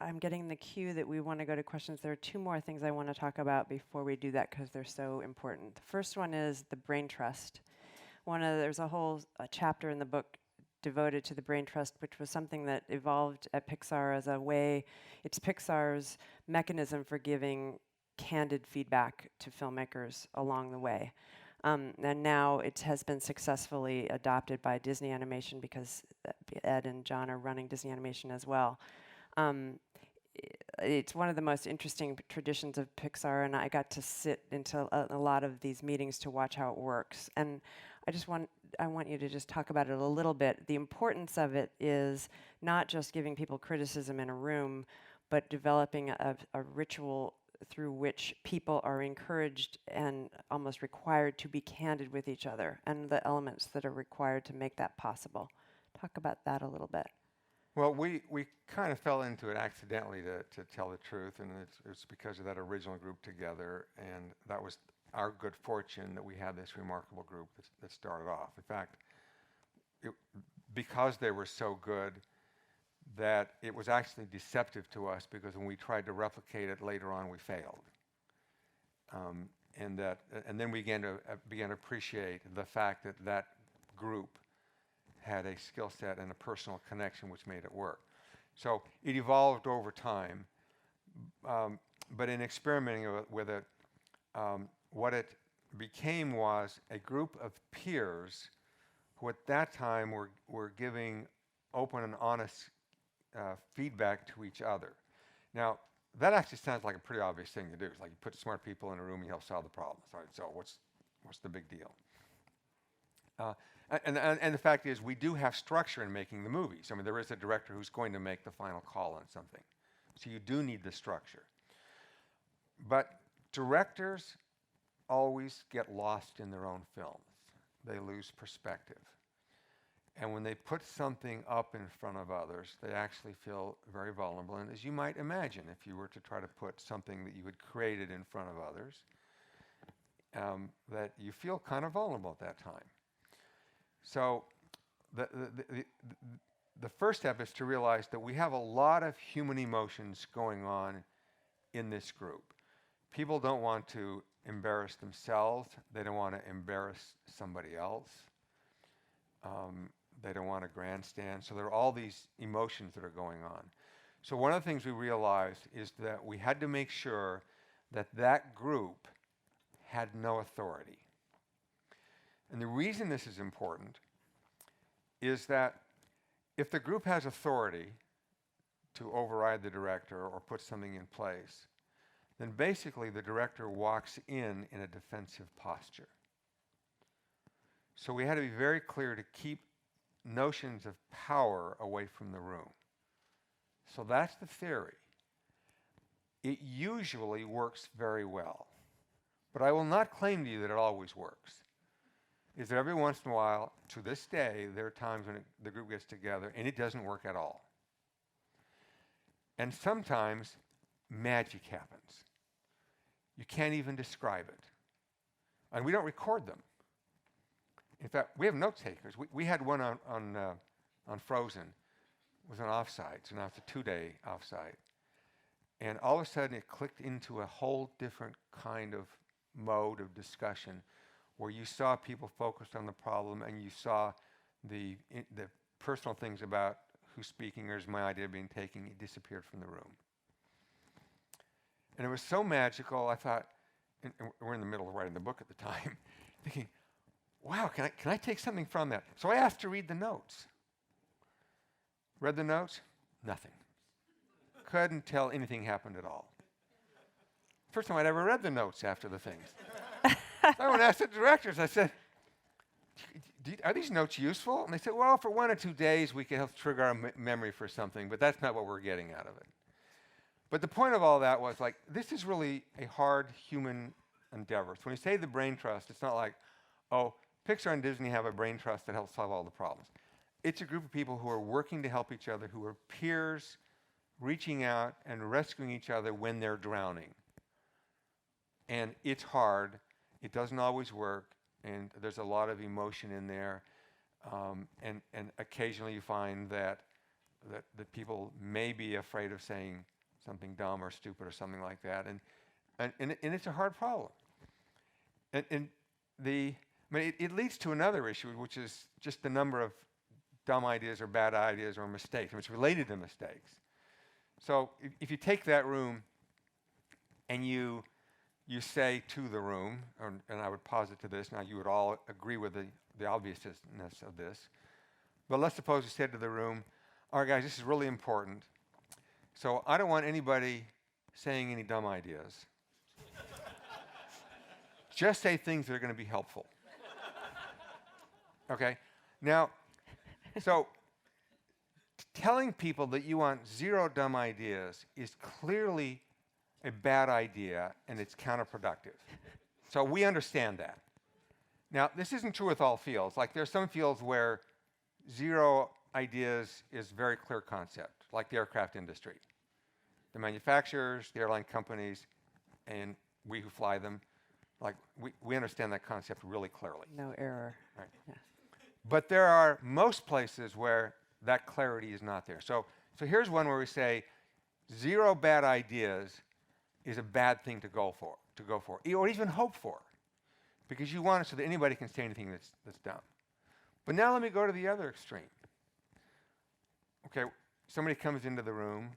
I'm getting the cue that we want to go to questions. There are two more things I want to talk about before we do that because they're so important. The first one is the brain trust. There's a whole chapter in the book devoted to the brain trust, which was something that evolved at Pixar as a way. It's Pixar's mechanism for giving candid feedback to filmmakers along the way. And now it has been successfully adopted by Disney Animation because Ed and John are running Disney Animation as well. It's one of the most interesting traditions of Pixar, and I got to sit into a lot of these meetings to watch how it works. And I want you to just talk about it a little bit. The importance of it is not just giving people criticism in a room, but developing a ritual through which people are encouraged and almost required to be candid with each other, and the elements that are required to make that possible. Talk about that a little bit. Well, we kind of fell into it accidentally, to tell the truth, and it's because of that original group together, and that was our good fortune that we had this remarkable group that started off. In fact, because they were so good, that it was actually deceptive to us because when we tried to replicate it later on, we failed. And then we began to appreciate the fact that that group had a skill set and a personal connection which made it work. So it evolved over time, but in experimenting with it, what it became was a group of peers who at that time were giving open and honest feedback to each other. Now, that actually sounds like a pretty obvious thing to do. It's like you put smart people in a room and you help solve the problem. So what's the big deal? And the fact is, we do have structure in making the movies. I mean, there is a director who's going to make the final call on something. So you do need the structure. But directors always get lost in their own films. They lose perspective. And when they put something up in front of others, they actually feel very vulnerable. And as you might imagine, if you were to try to put something that you had created in front of others, that you feel kind of vulnerable at that time. So the first step is to realize that we have a lot of human emotions going on in this group. People don't want to embarrass themselves. They don't want to embarrass somebody else. They don't want to grandstand. So there are all these emotions that are going on. So one of the things we realized is that we had to make sure that that group had no authority. And the reason this is important is that if the group has authority to override the director or put something in place, then basically the director walks in a defensive posture. So we had to be very clear to keep notions of power away from the room. So that's the theory. It usually works very well. But I will not claim to you that it always works. Is that every once in a while, to this day, there are times when the group gets together and it doesn't work at all. And sometimes magic happens. You can't even describe it. And we don't record them. In fact, we have note takers. We had one on Frozen. It was an offsite, so now it's a 2-day offsite. And all of a sudden it clicked into a whole different kind of mode of discussion where you saw people focused on the problem and you saw the personal things about who's speaking or is my idea being taken. It disappeared from the room. And it was so magical, I thought, and we're in the middle of writing the book at the time, thinking, wow, can I take something from that? So I asked to read the notes. Read the notes? Nothing. Couldn't tell anything happened at all. First time I'd ever read the notes after the things. I went and asked the directors, I said, are these notes useful? And they said, well, for 1 or 2 days we can help trigger our memory for something, but that's not what we're getting out of it. But the point of all that was like, this is really a hard human endeavor. So when you say the brain trust, it's not like, oh, Pixar and Disney have a brain trust that helps solve all the problems. It's a group of people who are working to help each other, who are peers, reaching out and rescuing each other when they're drowning. And it's hard. It doesn't always work. And there's a lot of emotion in there. And occasionally you find that people may be afraid of saying something dumb or stupid or something like that. And it's a hard problem. And it leads to another issue, which is just the number of dumb ideas or bad ideas or mistakes. It's related to mistakes. So if you take that room and you say to the room, and I would posit to this, now you would all agree with the obviousness of this, but let's suppose you said to the room, all right guys, this is really important. So I don't want anybody saying any dumb ideas. Just say things that are going to be helpful. Okay? Now, so telling people that you want 0 dumb ideas is clearly a bad idea and it's counterproductive. So we understand that. Now, this isn't true with all fields. Like there's some fields where 0 ideas is a very clear concept, like the aircraft industry. The manufacturers, the airline companies, and we who fly them, like we understand that concept really clearly. No error. Right. Yeah. But there are most places where that clarity is not there. So So here's one where we say 0 bad ideas is a bad thing to go for, or even hope for, because you want it so that anybody can say anything that's dumb. But now let me go to the other extreme. Okay, somebody comes into the room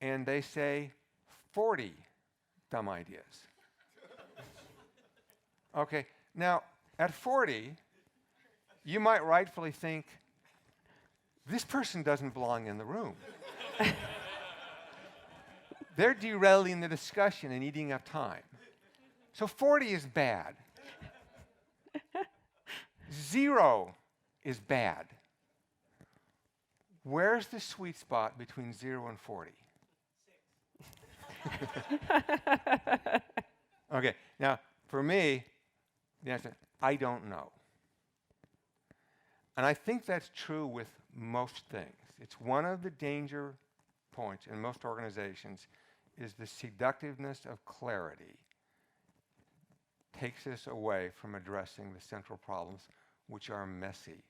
and they say 40 dumb ideas. Okay, now at 40, you might rightfully think, this person doesn't belong in the room. They're derailing the discussion and eating up time. So 40 is bad. 0 is bad. Where's the sweet spot between 0 and 40? 6. Okay, now for me, the answer, I don't know. And I think that's true with most things. It's one of the danger points in most organizations is the seductiveness of clarity takes us away from addressing the central problems, which are messy.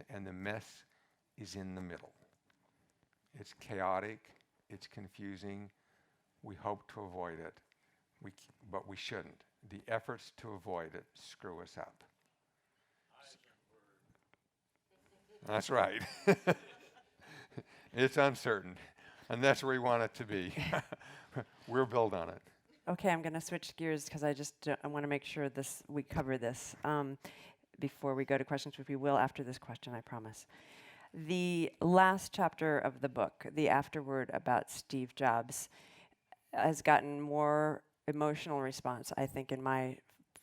And the mess is in the middle. It's chaotic, it's confusing. We hope to avoid it, but we shouldn't. The efforts to avoid it screw us up. That's right. It's uncertain, and that's where we want it to be. We'll build on it. Okay, I'm going to switch gears because I want to make sure we cover this before we go to questions, which we will after this question, I promise. The last chapter of the book, the afterword about Steve Jobs, has gotten more emotional response, I think, in my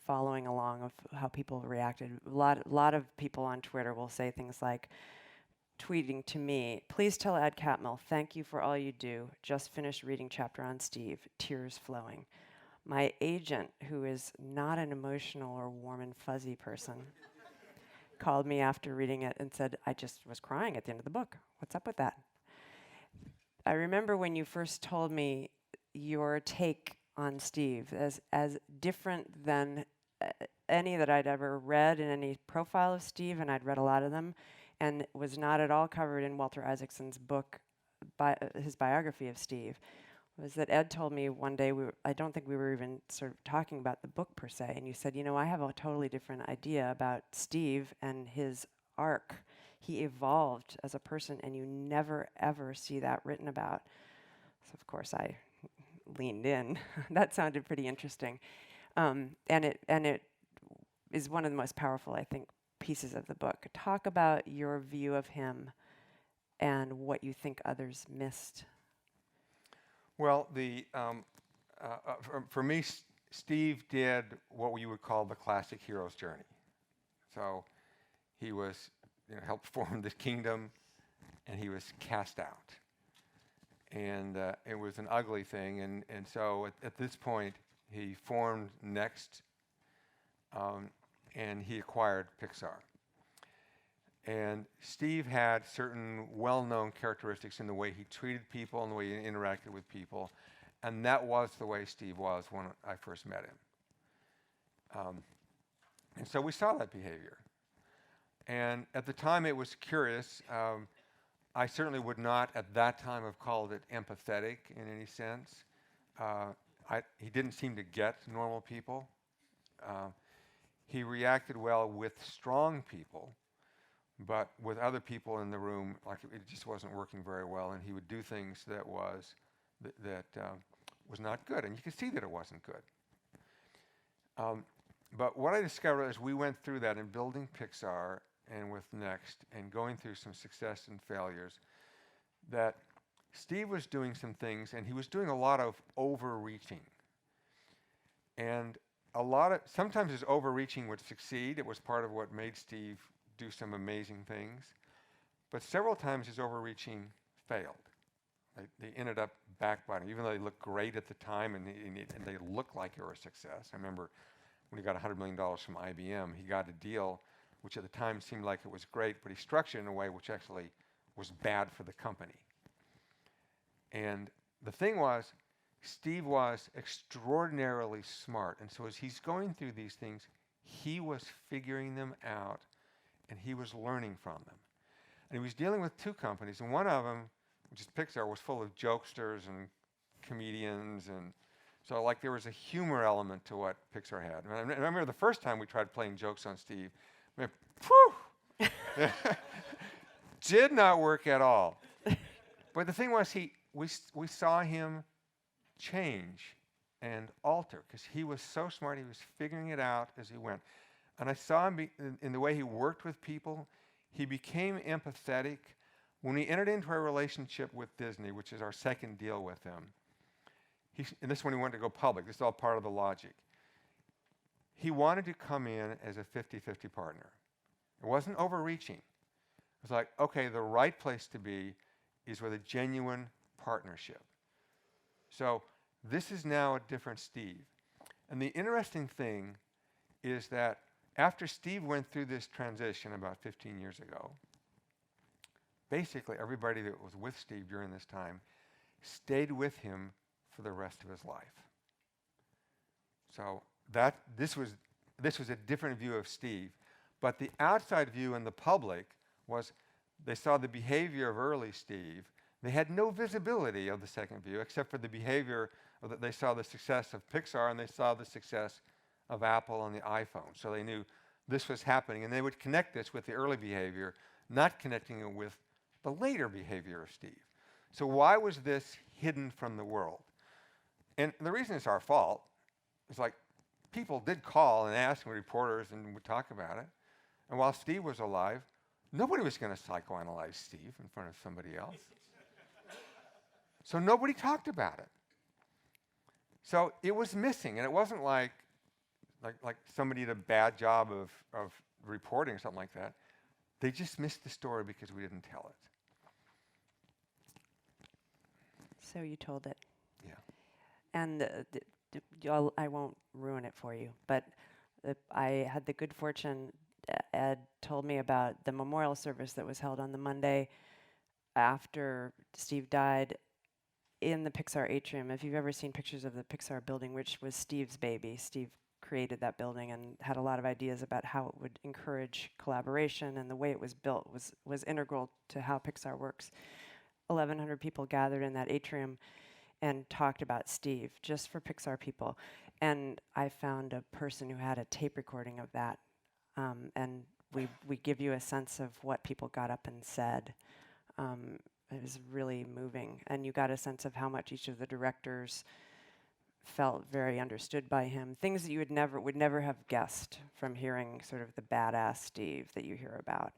following along of how people reacted. A lot of people on Twitter will say things like, tweeting to me, please tell Ed Catmull, thank you for all you do. Just finished reading chapter on Steve, tears flowing. My agent, who is not an emotional or warm and fuzzy person, called me after reading it and said, I just was crying at the end of the book. What's up with that? I remember when you first told me your take on Steve as different than any that I'd ever read in any profile of Steve, and I'd read a lot of them, and was not at all covered in Walter Isaacson's book, his biography of Steve, was that Ed told me one day, I don't think we were even sort of talking about the book per se, and you said, I have a totally different idea about Steve and his arc. He evolved as a person, and you never, ever see that written about. So, of course, I leaned in. That sounded pretty interesting. And it is one of the most powerful, I think, pieces of the book. Talk about your view of him and what you think others missed. Well, for me, Steve did what you would call the classic hero's journey. So he was, helped form the kingdom, and he was cast out. And it was an ugly thing. And so at this point, he formed Next, and he acquired Pixar. And Steve had certain well-known characteristics in the way he treated people and the way he interacted with people. And that was the way Steve was when I first met him. And so we saw that behavior. And at the time, it was curious. I certainly would not at that time have called it empathetic in any sense. He didn't seem to get normal people. He reacted well with strong people, but with other people in the room, like it just wasn't working very well, and he would do things that was not good, and you could see that it wasn't good. But what I discovered as we went through that in building Pixar and with Next and going through some success and failures, that Steve was doing some things, and he was doing a lot of overreaching. And sometimes his overreaching would succeed. It was part of what made Steve do some amazing things. But several times his overreaching failed. They ended up backbiting, even though they looked great at the time and they looked like they were a success. I remember when he got $100 million from IBM, he got a deal which at the time seemed like it was great, but he structured it in a way which actually was bad for the company. And the thing was, Steve was extraordinarily smart. And so as he's going through these things, he was figuring them out, and he was learning from them. And he was dealing with two companies, and one of them which is Pixar, was full of jokesters and comedians, and so like there was a humor element to what Pixar had. And I remember the first time we tried playing jokes on Steve, I mean, phew, did not work at all. But the thing was, we saw him change and alter because he was so smart. He was figuring it out as he went. And I saw him in the way he worked with people. He became empathetic. When we entered into a relationship with Disney, which is our second deal with them, and this is when he wanted to go public. This is all part of the logic. He wanted to come in as a 50-50 partner. It wasn't overreaching. It was like, okay, the right place to be is with a genuine partnership. So this is now a different Steve. And the interesting thing is that after Steve went through this transition about 15 years ago, basically everybody that was with Steve during this time stayed with him for the rest of his life. So this was a different view of Steve. But the outside view in the public was they saw the behavior of early Steve. They had no visibility of the second view except for the behavior of they saw the success of Pixar and they saw the success of Apple and the iPhone. So they knew this was happening, and they would connect this with the early behavior, not connecting it with the later behavior of Steve. So why was this hidden from the world? And the reason it's our fault is like people did call and ask reporters and would talk about it. And while Steve was alive, nobody was going to psychoanalyze Steve in front of somebody else. So nobody talked about it. So it was missing, and it wasn't like somebody did a bad job of reporting or something like that. They just missed the story because we didn't tell it. So you told it. Yeah. And I won't ruin it for you, but I had the good fortune, Ed told me about the memorial service that was held on the Monday after Steve died in the Pixar atrium. If you've ever seen pictures of the Pixar building, which was Steve's baby, Steve created that building and had a lot of ideas about how it would encourage collaboration, and the way it was built was integral to how Pixar works. 1,100 people gathered in that atrium and talked about Steve, just for Pixar people. And I found a person who had a tape recording of that. And we give you a sense of what people got up and said. It was really moving. And you got a sense of how much each of the directors felt very understood by him. Things that you would never have guessed from hearing sort of the badass Steve that you hear about.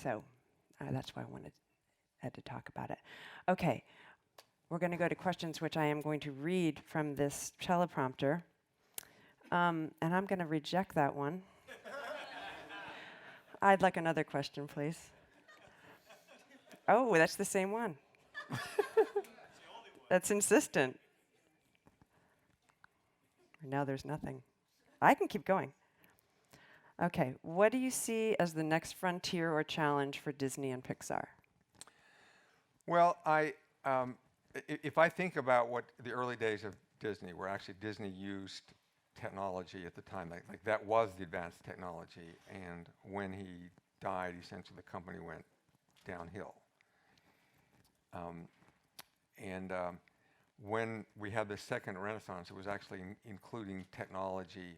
So that's why I had to talk about it. Okay. We're going to go to questions, which I am going to read from this teleprompter. And I'm going to reject that one. I'd like another question, please. Oh, that's the same one. That's insistent. Now there's nothing. I can keep going. Okay, what do you see as the next frontier or challenge for Disney and Pixar? Well, if I think about what the early days of Disney, where actually Disney used technology at the time, like that was the advanced technology, and when he died, essentially the company went downhill. When we had the second Renaissance, it was actually including technology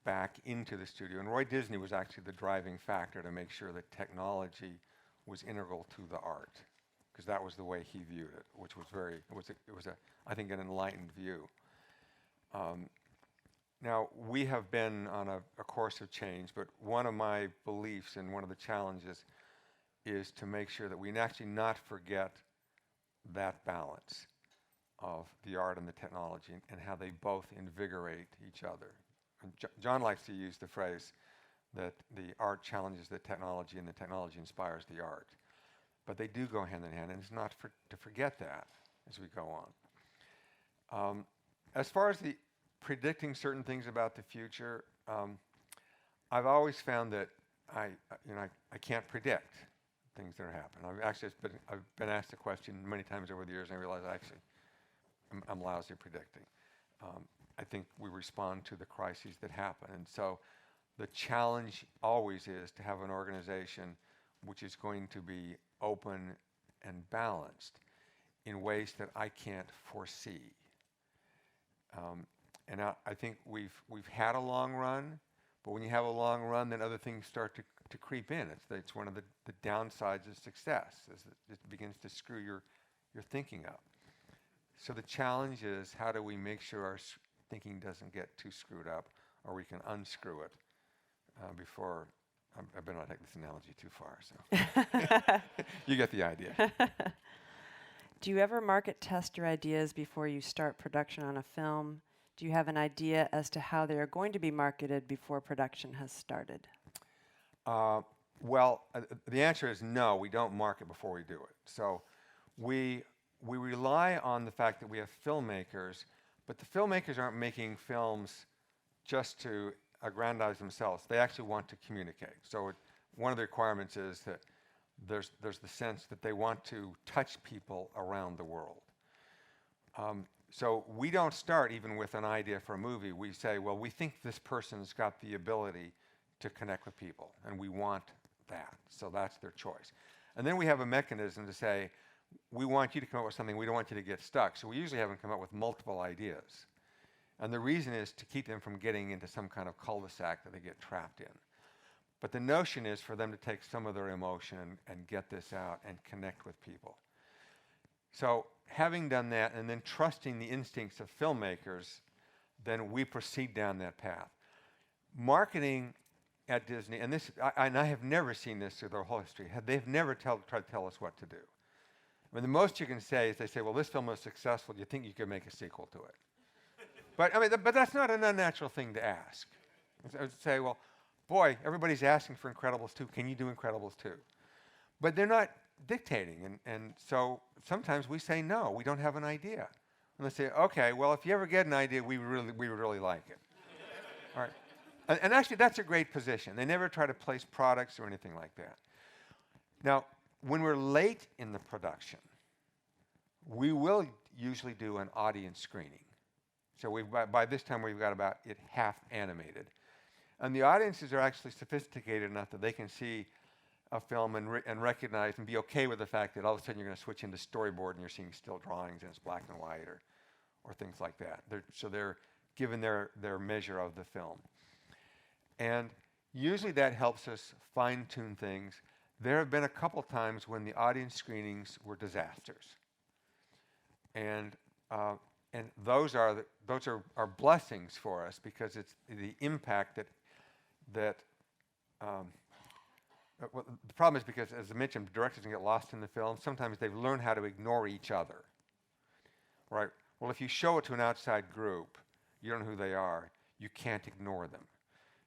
back into the studio, and Roy Disney was actually the driving factor to make sure that technology was integral to the art, because that was the way he viewed it, which was I think an enlightened view. Now, we have been on a course of change, but one of my beliefs and one of the challenges is to make sure that we actually not forget that balance of the art and the technology and how they both invigorate each other. And John likes to use the phrase that the art challenges the technology and the technology inspires the art. But they do go hand in hand, and it's not to forget that as we go on. As far as the predicting certain things about the future, I've always found that I can't predict things that are happening. I've been asked the question many times over the years, and I realize I'm lousy at predicting. I think we respond to the crises that happen, and so the challenge always is to have an organization which is going to be open and balanced in ways that I can't foresee. And I think we've had a long run, but when you have a long run, then other things start to creep in. It's one of the downsides of success, is that it begins to screw your thinking up. So the challenge is, how do we make sure our thinking doesn't get too screwed up, or we can unscrew it before. I better not take this analogy too far. So you get the idea. Do you ever market test your ideas before you start production on a film? Do you have an idea as to how they are going to be marketed before production has started? Well, the answer is no, we don't market before we do it. So we rely on the fact that we have filmmakers, but the filmmakers aren't making films just to aggrandize themselves. They actually want to communicate. So one of the requirements is that there's the sense that they want to touch people around the world. So we don't start even with an idea for a movie. We say, well, we think this person's got the ability to connect with people, and we want that. So that's their choice. And then we have a mechanism to say, we want you to come up with something, we don't want you to get stuck. So we usually have them come up with multiple ideas. And the reason is to keep them from getting into some kind of cul-de-sac that they get trapped in. But the notion is for them to take some of their emotion and get this out and connect with people. So having done that and then trusting the instincts of filmmakers, then we proceed down that path. Marketing at Disney, and I have never seen this through their whole history. They've never tried to tell us what to do. I mean, the most you can say is they say, well, this film was successful. Do you think you could make a sequel to it? But I mean, but that's not an unnatural thing to ask. I would say, well, boy, everybody's asking for Incredibles 2. Can you do Incredibles 2? But they're not dictating. And so sometimes we say, no, we don't have an idea. And they say, okay, well, if you ever get an idea, we would really like it. All right. And actually, that's a great position. They never try to place products or anything like that. Now, when we're late in the production, we will usually do an audience screening. So by this time, we've got about it half animated. And the audiences are actually sophisticated enough that they can see a film and recognize and be okay with the fact that all of a sudden you're going to switch into storyboard and you're seeing still drawings and it's black and white or things like that. So they're given their measure of the film. And usually that helps us fine-tune things. There have been a couple times when the audience screenings were disasters. And those are blessings for us, because it's the impact that well, the problem is because, as I mentioned, directors can get lost in the film. Sometimes they've learned how to ignore each other. Right? Well, if you show it to an outside group, you don't know who they are, you can't ignore them.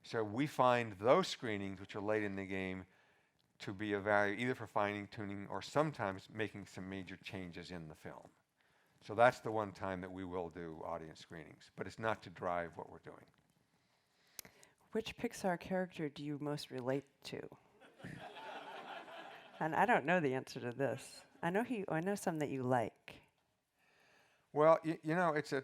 So we find those screenings, which are late in the game, to be of value either for fine-tuning or sometimes making some major changes in the film. So that's the one time that we will do audience screenings, but it's not to drive what we're doing. Which Pixar character do you most relate to? And I don't know the answer to this. I know some that you like. Well, you know, it's a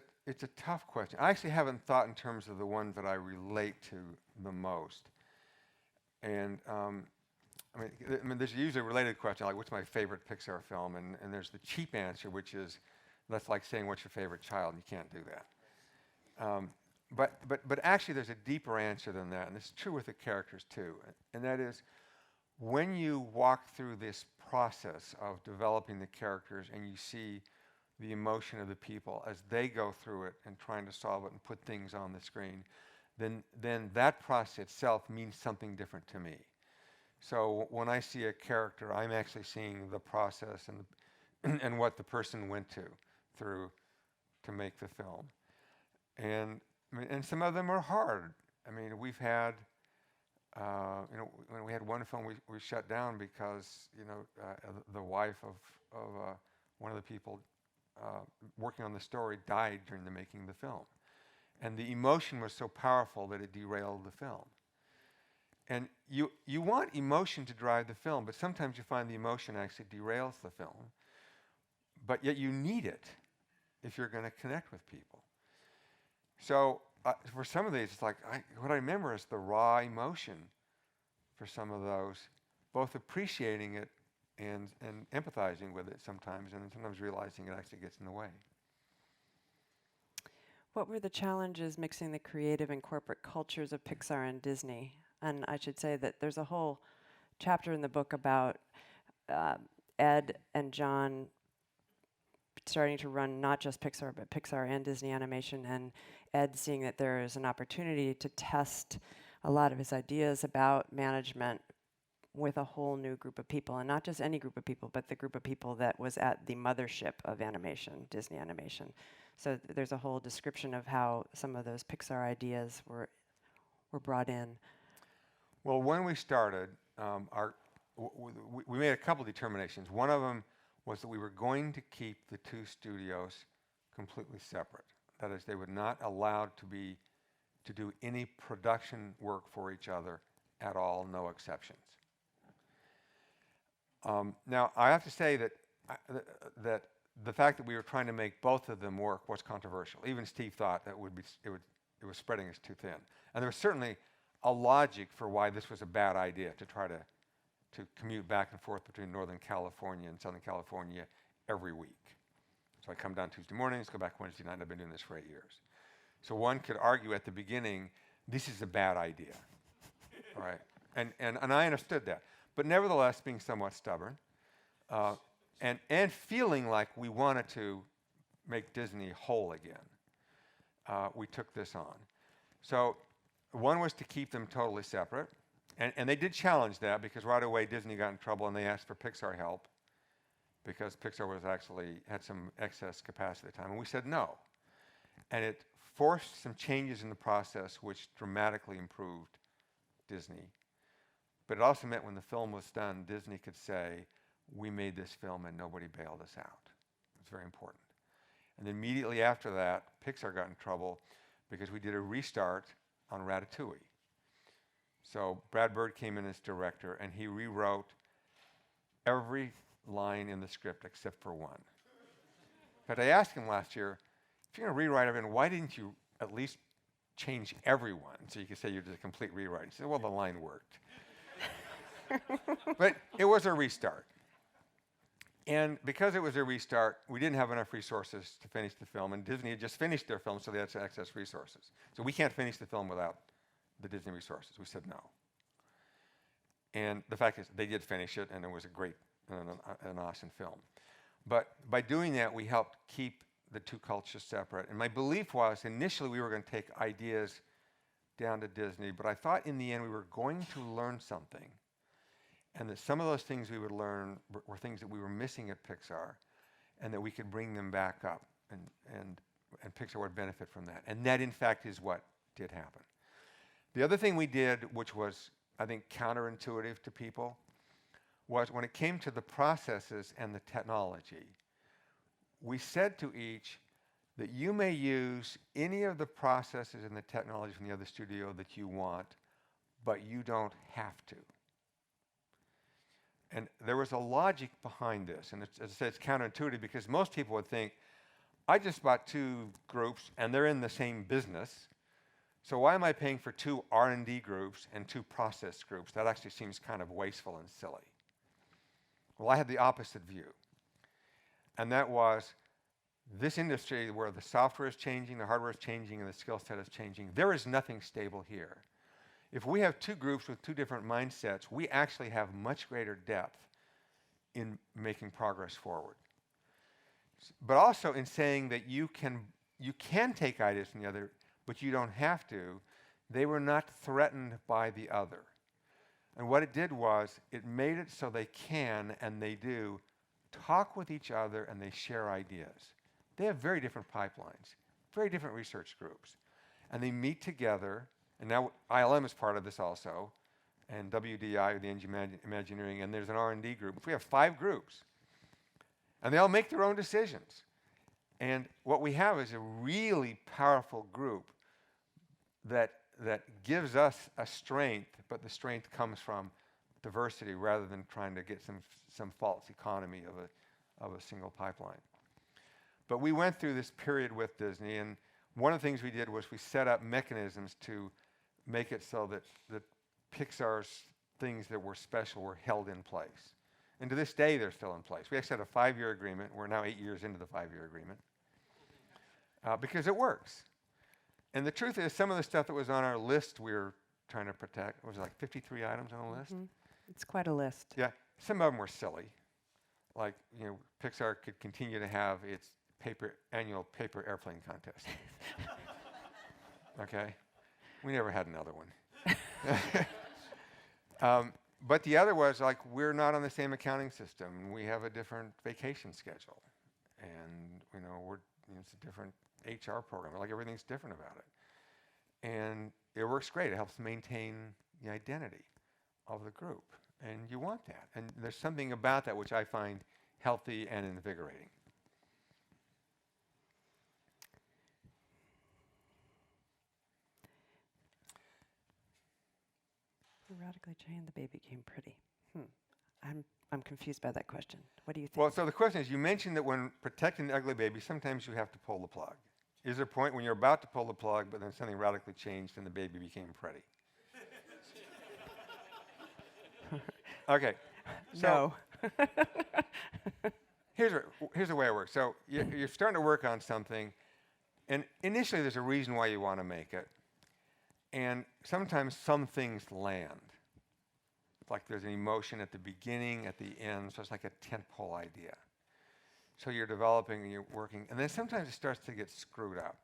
tough question. I actually haven't thought in terms of the ones that I relate to the most. And I mean, there's usually a related question, like what's my favorite Pixar film? And there's the cheap answer, which is, that's like saying what's your favorite child, and you can't do that. But actually there's a deeper answer than that, and it's true with the characters too. And that is, when you walk through this process of developing the characters and you see the emotion of the people as they go through it and trying to solve it and put things on the screen, then that process itself means something different to me. So when I see a character, I'm actually seeing the process and what the person went through to make the film. And some of them are hard. I mean, we've had, when we had one film we shut down because, the wife of one of the people working on the story died during the making of the film. And the emotion was so powerful that it derailed the film. And you want emotion to drive the film, but sometimes you find the emotion actually derails the film. But yet you need it if you're going to connect with people. So for some of these, it's like, what I remember is the raw emotion for some of those, both appreciating it and empathizing with it sometimes, and sometimes realizing it actually gets in the way. What were the challenges mixing the creative and corporate cultures of Pixar and Disney? And I should say that there's a whole chapter in the book about Ed and John starting to run not just Pixar, but Pixar and Disney Animation, and Ed seeing that there is an opportunity to test a lot of his ideas about management with a whole new group of people, and not just any group of people, but the group of people that was at the mothership of animation, Disney Animation. So there's a whole description of how some of those Pixar ideas were brought in. Well, when we started, we made a couple determinations. One of them was that we were going to keep the two studios completely separate. That is, they would not allowed to do any production work for each other at all, no exceptions. Now, I have to say that that the fact that we were trying to make both of them work was controversial. Even Steve thought that it was spreading us too thin. And there was certainly a logic for why this was a bad idea, to try to commute back and forth between Northern California and Southern California every week. So I come down Tuesday mornings, go back Wednesday night. I've been doing this for 8 years. So one could argue at the beginning, this is a bad idea, all right? And I understood that. But nevertheless, being somewhat stubborn, and feeling like we wanted to make Disney whole again, we took this on. So one was to keep them totally separate. And they did challenge that, because right away Disney got in trouble and they asked for Pixar help, because Pixar had some excess capacity at the time. And we said no. And it forced some changes in the process which dramatically improved Disney. But it also meant when the film was done, Disney could say, we made this film and nobody bailed us out. It's very important. And then immediately after that, Pixar got in trouble because we did a restart on Ratatouille. So Brad Bird came in as director, and he rewrote every line in the script except for one. But I asked him last year, if you're going to rewrite everything, why didn't you at least change everyone so you could say you did a complete rewrite? He said, well, the line worked. But it was a restart. And because it was a restart, we didn't have enough resources to finish the film, and Disney had just finished their film, so they had excess resources. So we can't finish the film without the Disney resources. We said no. And the fact is, they did finish it, and it was a great, an awesome film. But by doing that, we helped keep the two cultures separate. And my belief was, initially we were going to take ideas down to Disney, but I thought in the end we were going to learn something, and that some of those things we would learn were things that we were missing at Pixar, and that we could bring them back up, and Pixar would benefit from that. And that, in fact, is what did happen. The other thing we did, which was, I think, counterintuitive to people, was when it came to the processes and the technology, we said to each that you may use any of the processes and the technology from the other studio that you want, but you don't have to. And there was a logic behind this, and as I said, it's counterintuitive, because most people would think, I just bought two groups and they're in the same business, so why am I paying for two R&D groups and two process groups? That actually seems kind of wasteful and silly. Well, I had the opposite view, and that was, this industry where the software is changing, the hardware is changing, and the skill set is changing, there is nothing stable here. If we have two groups with two different mindsets, we actually have much greater depth in making progress forward. But also in saying that you can take ideas from the other, but you don't have to. They were not threatened by the other. And what it did was, it made it so they can, and they do, talk with each other, and they share ideas. They have very different pipelines, very different research groups. And they meet together, and now ILM is part of this also, and WDI, the Imagineering, and there's an R&D group. We have 5 groups, and they all make their own decisions. And what we have is a really powerful group that gives us a strength, but the strength comes from diversity rather than trying to get some false economy of a single pipeline. But we went through this period with Disney, and one of the things we did was we set up mechanisms to make it so that Pixar's things that were special were held in place. And to this day, they're still in place. We actually had a 5-year agreement. We're now 8 years into the 5-year agreement because it works. And the truth is, some of the stuff that was on our list we were trying to protect was like 53 items on the list. It's quite a list. Yeah, some of them were silly. Like, Pixar could continue to have its annual paper airplane contest. Okay? We never had another one. But the other was like, we're not on the same accounting system. We have a different vacation schedule. And, it's a different HR program. Like, everything's different about it. And it works great. It helps maintain the identity of the group. And you want that. And there's something about that which I find healthy and invigorating. Radically changed, the baby became pretty. I'm confused by that question. What do you think? Well, so the question is, you mentioned that when protecting the ugly baby, sometimes you have to pull the plug. Is there a point when you're about to pull the plug, but then something radically changed and the baby became pretty? Okay. So No. here's the way it works. So you're starting to work on something, and initially there's a reason why you want to make it. And sometimes some things land. Like there's an emotion at the beginning, at the end, so it's like a tentpole idea. So you're developing and you're working, and then sometimes it starts to get screwed up.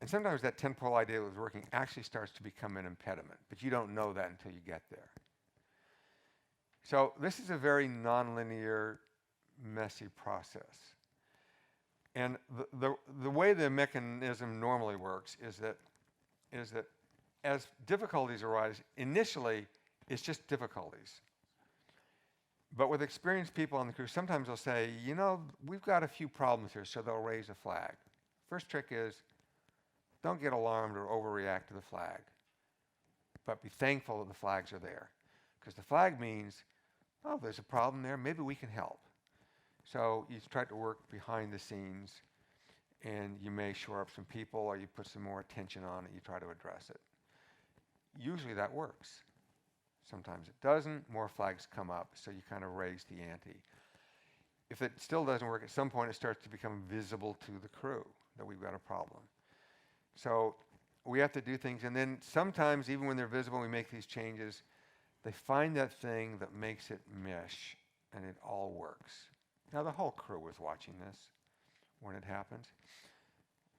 And sometimes that tentpole idea that was working actually starts to become an impediment, but you don't know that until you get there. So this is a very nonlinear, messy process. And the way the mechanism normally works is that as difficulties arise, initially it's just difficulties. But with experienced people on the crew, sometimes they'll say, we've got a few problems here, so they'll raise a flag. First trick is, don't get alarmed or overreact to the flag, but be thankful that the flags are there. Because the flag means, there's a problem there, maybe we can help. So you try to work behind the scenes, and you may shore up some people, or you put some more attention on it, you try to address it. Usually that works. Sometimes it doesn't, more flags come up, so you kind of raise the ante. If it still doesn't work, at some point it starts to become visible to the crew that we've got a problem. So we have to do things, and then sometimes, even when they're visible, we make these changes, they find that thing that makes it mesh, and it all works. Now the whole crew was watching this when it happens.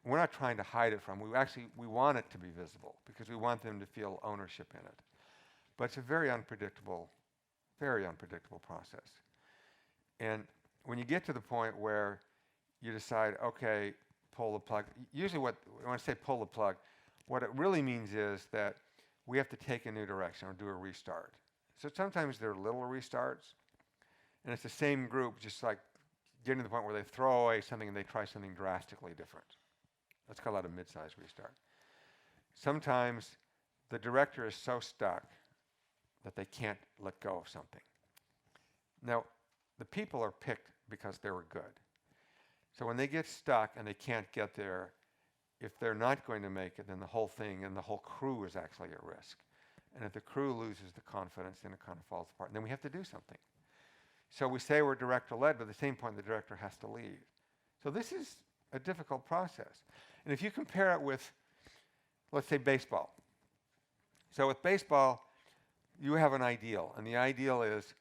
We're not trying to hide it from them. We want it to be visible, because we want them to feel ownership in it. But it's a very unpredictable process. And when you get to the point where you decide, okay, pull the plug, usually when I say pull the plug, what it really means is that we have to take a new direction or do a restart. So sometimes they're little restarts, and it's the same group, just like getting to the point where they throw away something and they try something drastically different. Let's call that a mid-sized restart. Sometimes the director is so stuck that they can't let go of something. Now, the people are picked because they were good. So when they get stuck and they can't get there, if they're not going to make it, then the whole thing and the whole crew is actually at risk. And if the crew loses the confidence, then it kind of falls apart. And then we have to do something. So we say we're director-led, but at the same point, the director has to lead. So this is a difficult process. And if you compare it with, let's say, baseball. So with baseball, you have an ideal, and the ideal is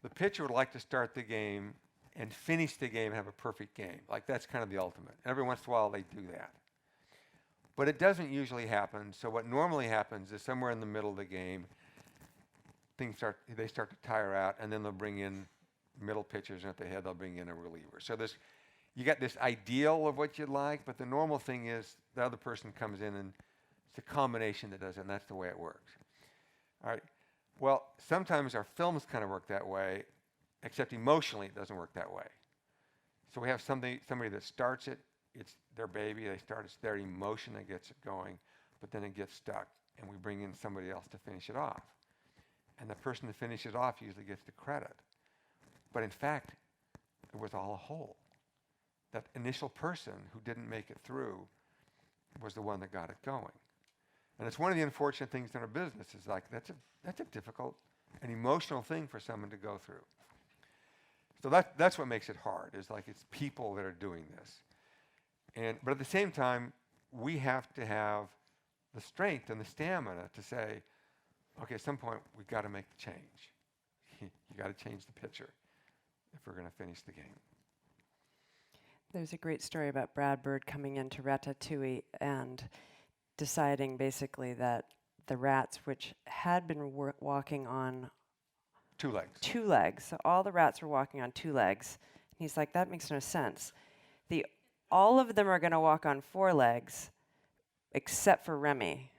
the pitcher would like to start the game and finish the game and have a perfect game. Like, that's kind of the ultimate. Every once in a while, they do that. But it doesn't usually happen, so what normally happens is somewhere in the middle of the game, they start to tire out, and then they'll bring in middle pitchers, and at the head, they'll bring in a reliever. So you got this ideal of what you'd like, but the normal thing is the other person comes in, and it's a combination that does it, and that's the way it works. All right. Well, sometimes our films kind of work that way, except emotionally it doesn't work that way. So we have somebody that starts it, it's their baby, it's their emotion that gets it going, but then it gets stuck, and we bring in somebody else to finish it off. And the person that finishes it off usually gets the credit. But in fact, it was all a hole. That initial person who didn't make it through was the one that got it going. And it's one of the unfortunate things in our business is like, that's a difficult and emotional thing for someone to go through. So that's what makes it hard. Is like it's people that are doing this, but at the same time, we have to have the strength and the stamina to say, okay, at some point we've got to make the change. You got to change the picture if we're going to finish the game. There's a great story about Brad Bird coming into Ratatouille and deciding basically that the rats, which had been walking on 2 legs. 2 legs, so all the rats were walking on 2 legs. He's like, that makes no sense. All of them are going to walk on 4 legs, except for Remy,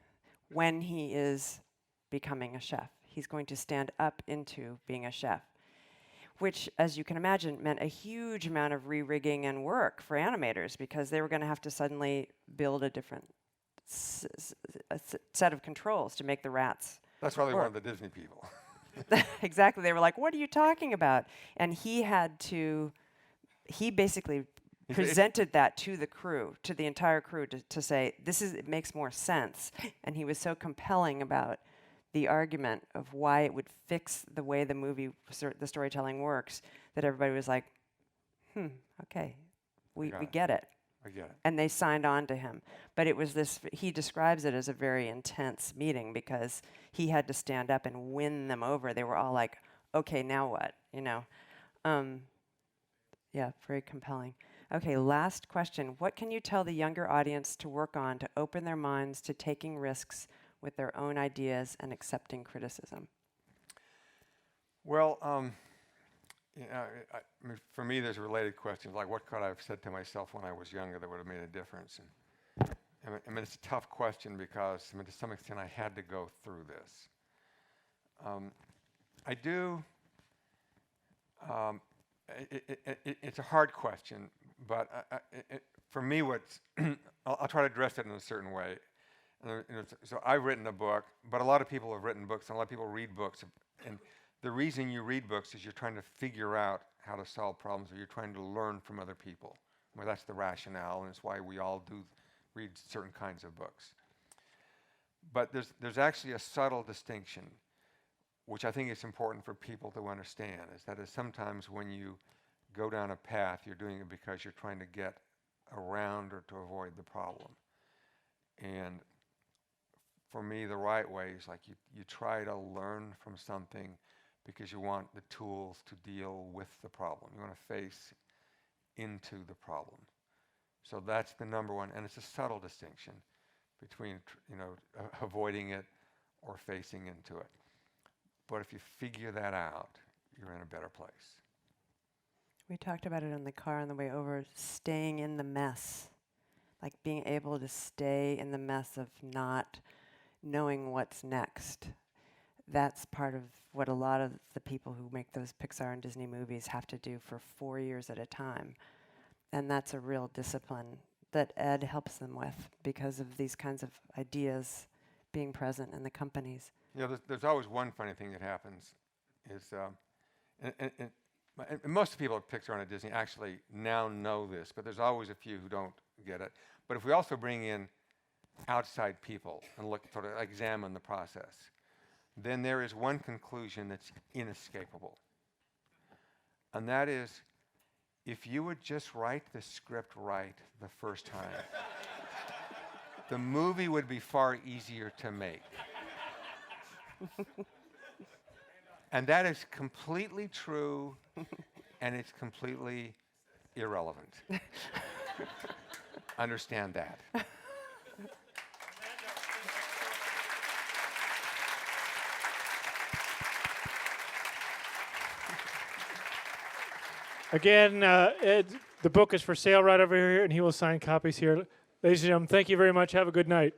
when he is becoming a chef. He's going to stand up into being a chef, which, as you can imagine, meant a huge amount of re-rigging and work for animators because they were going to have to suddenly build a different set of controls to make the rats. That's why they wanted the Disney people. Exactly. They were like, what are you talking about? And he basically presented that to the crew, to the entire crew, to say, it makes more sense. And he was so compelling about the argument of why it would fix the way the storytelling works, that everybody was like, okay, we get it. I get it. And they signed on to him. But it was he describes it as a very intense meeting because he had to stand up and win them over. They were all like, okay, now what? Yeah, very compelling. Okay, last question. What can you tell the younger audience to work on to open their minds to taking risks with their own ideas and accepting criticism? Well, for me, there's related questions like, what could I have said to myself when I was younger that would have made a difference? And it's a tough question because, to some extent, I had to go through this. I do. It's a hard question, but for me, I'll try to address it in a certain way. So I've written a book, but a lot of people have written books, and a lot of people read books. And the reason you read books is you're trying to figure out how to solve problems, or you're trying to learn from other people. Well, that's the rationale, and it's why we all do read certain kinds of books. But there's actually a subtle distinction, which I think is important for people to understand, is that sometimes when you go down a path, you're doing it because you're trying to get around or to avoid the problem. And for me, the right way is like you try to learn from something because you want the tools to deal with the problem. You want to face into the problem. So that's the number one, and it's a subtle distinction between avoiding it or facing into it. But if you figure that out, you're in a better place. We talked about it in the car on the way over, staying in the mess, like being able to stay in the mess of not knowing what's next. That's part of what a lot of the people who make those Pixar and Disney movies have to do for 4 years at a time. And that's a real discipline that Ed helps them with because of these kinds of ideas being present in the companies. There's always one funny thing that happens is, and most people at Pixar and at Disney actually now know this, but there's always a few who don't get it. But if we also bring in outside people and sort of examine the process, then there is one conclusion that's inescapable. And that is, if you would just write the script right the first time, the movie would be far easier to make. And that is completely true, and it's completely irrelevant. Understand that. Again, Ed, the book is for sale right over here, and he will sign copies here. Ladies and gentlemen, thank you very much. Have a good night.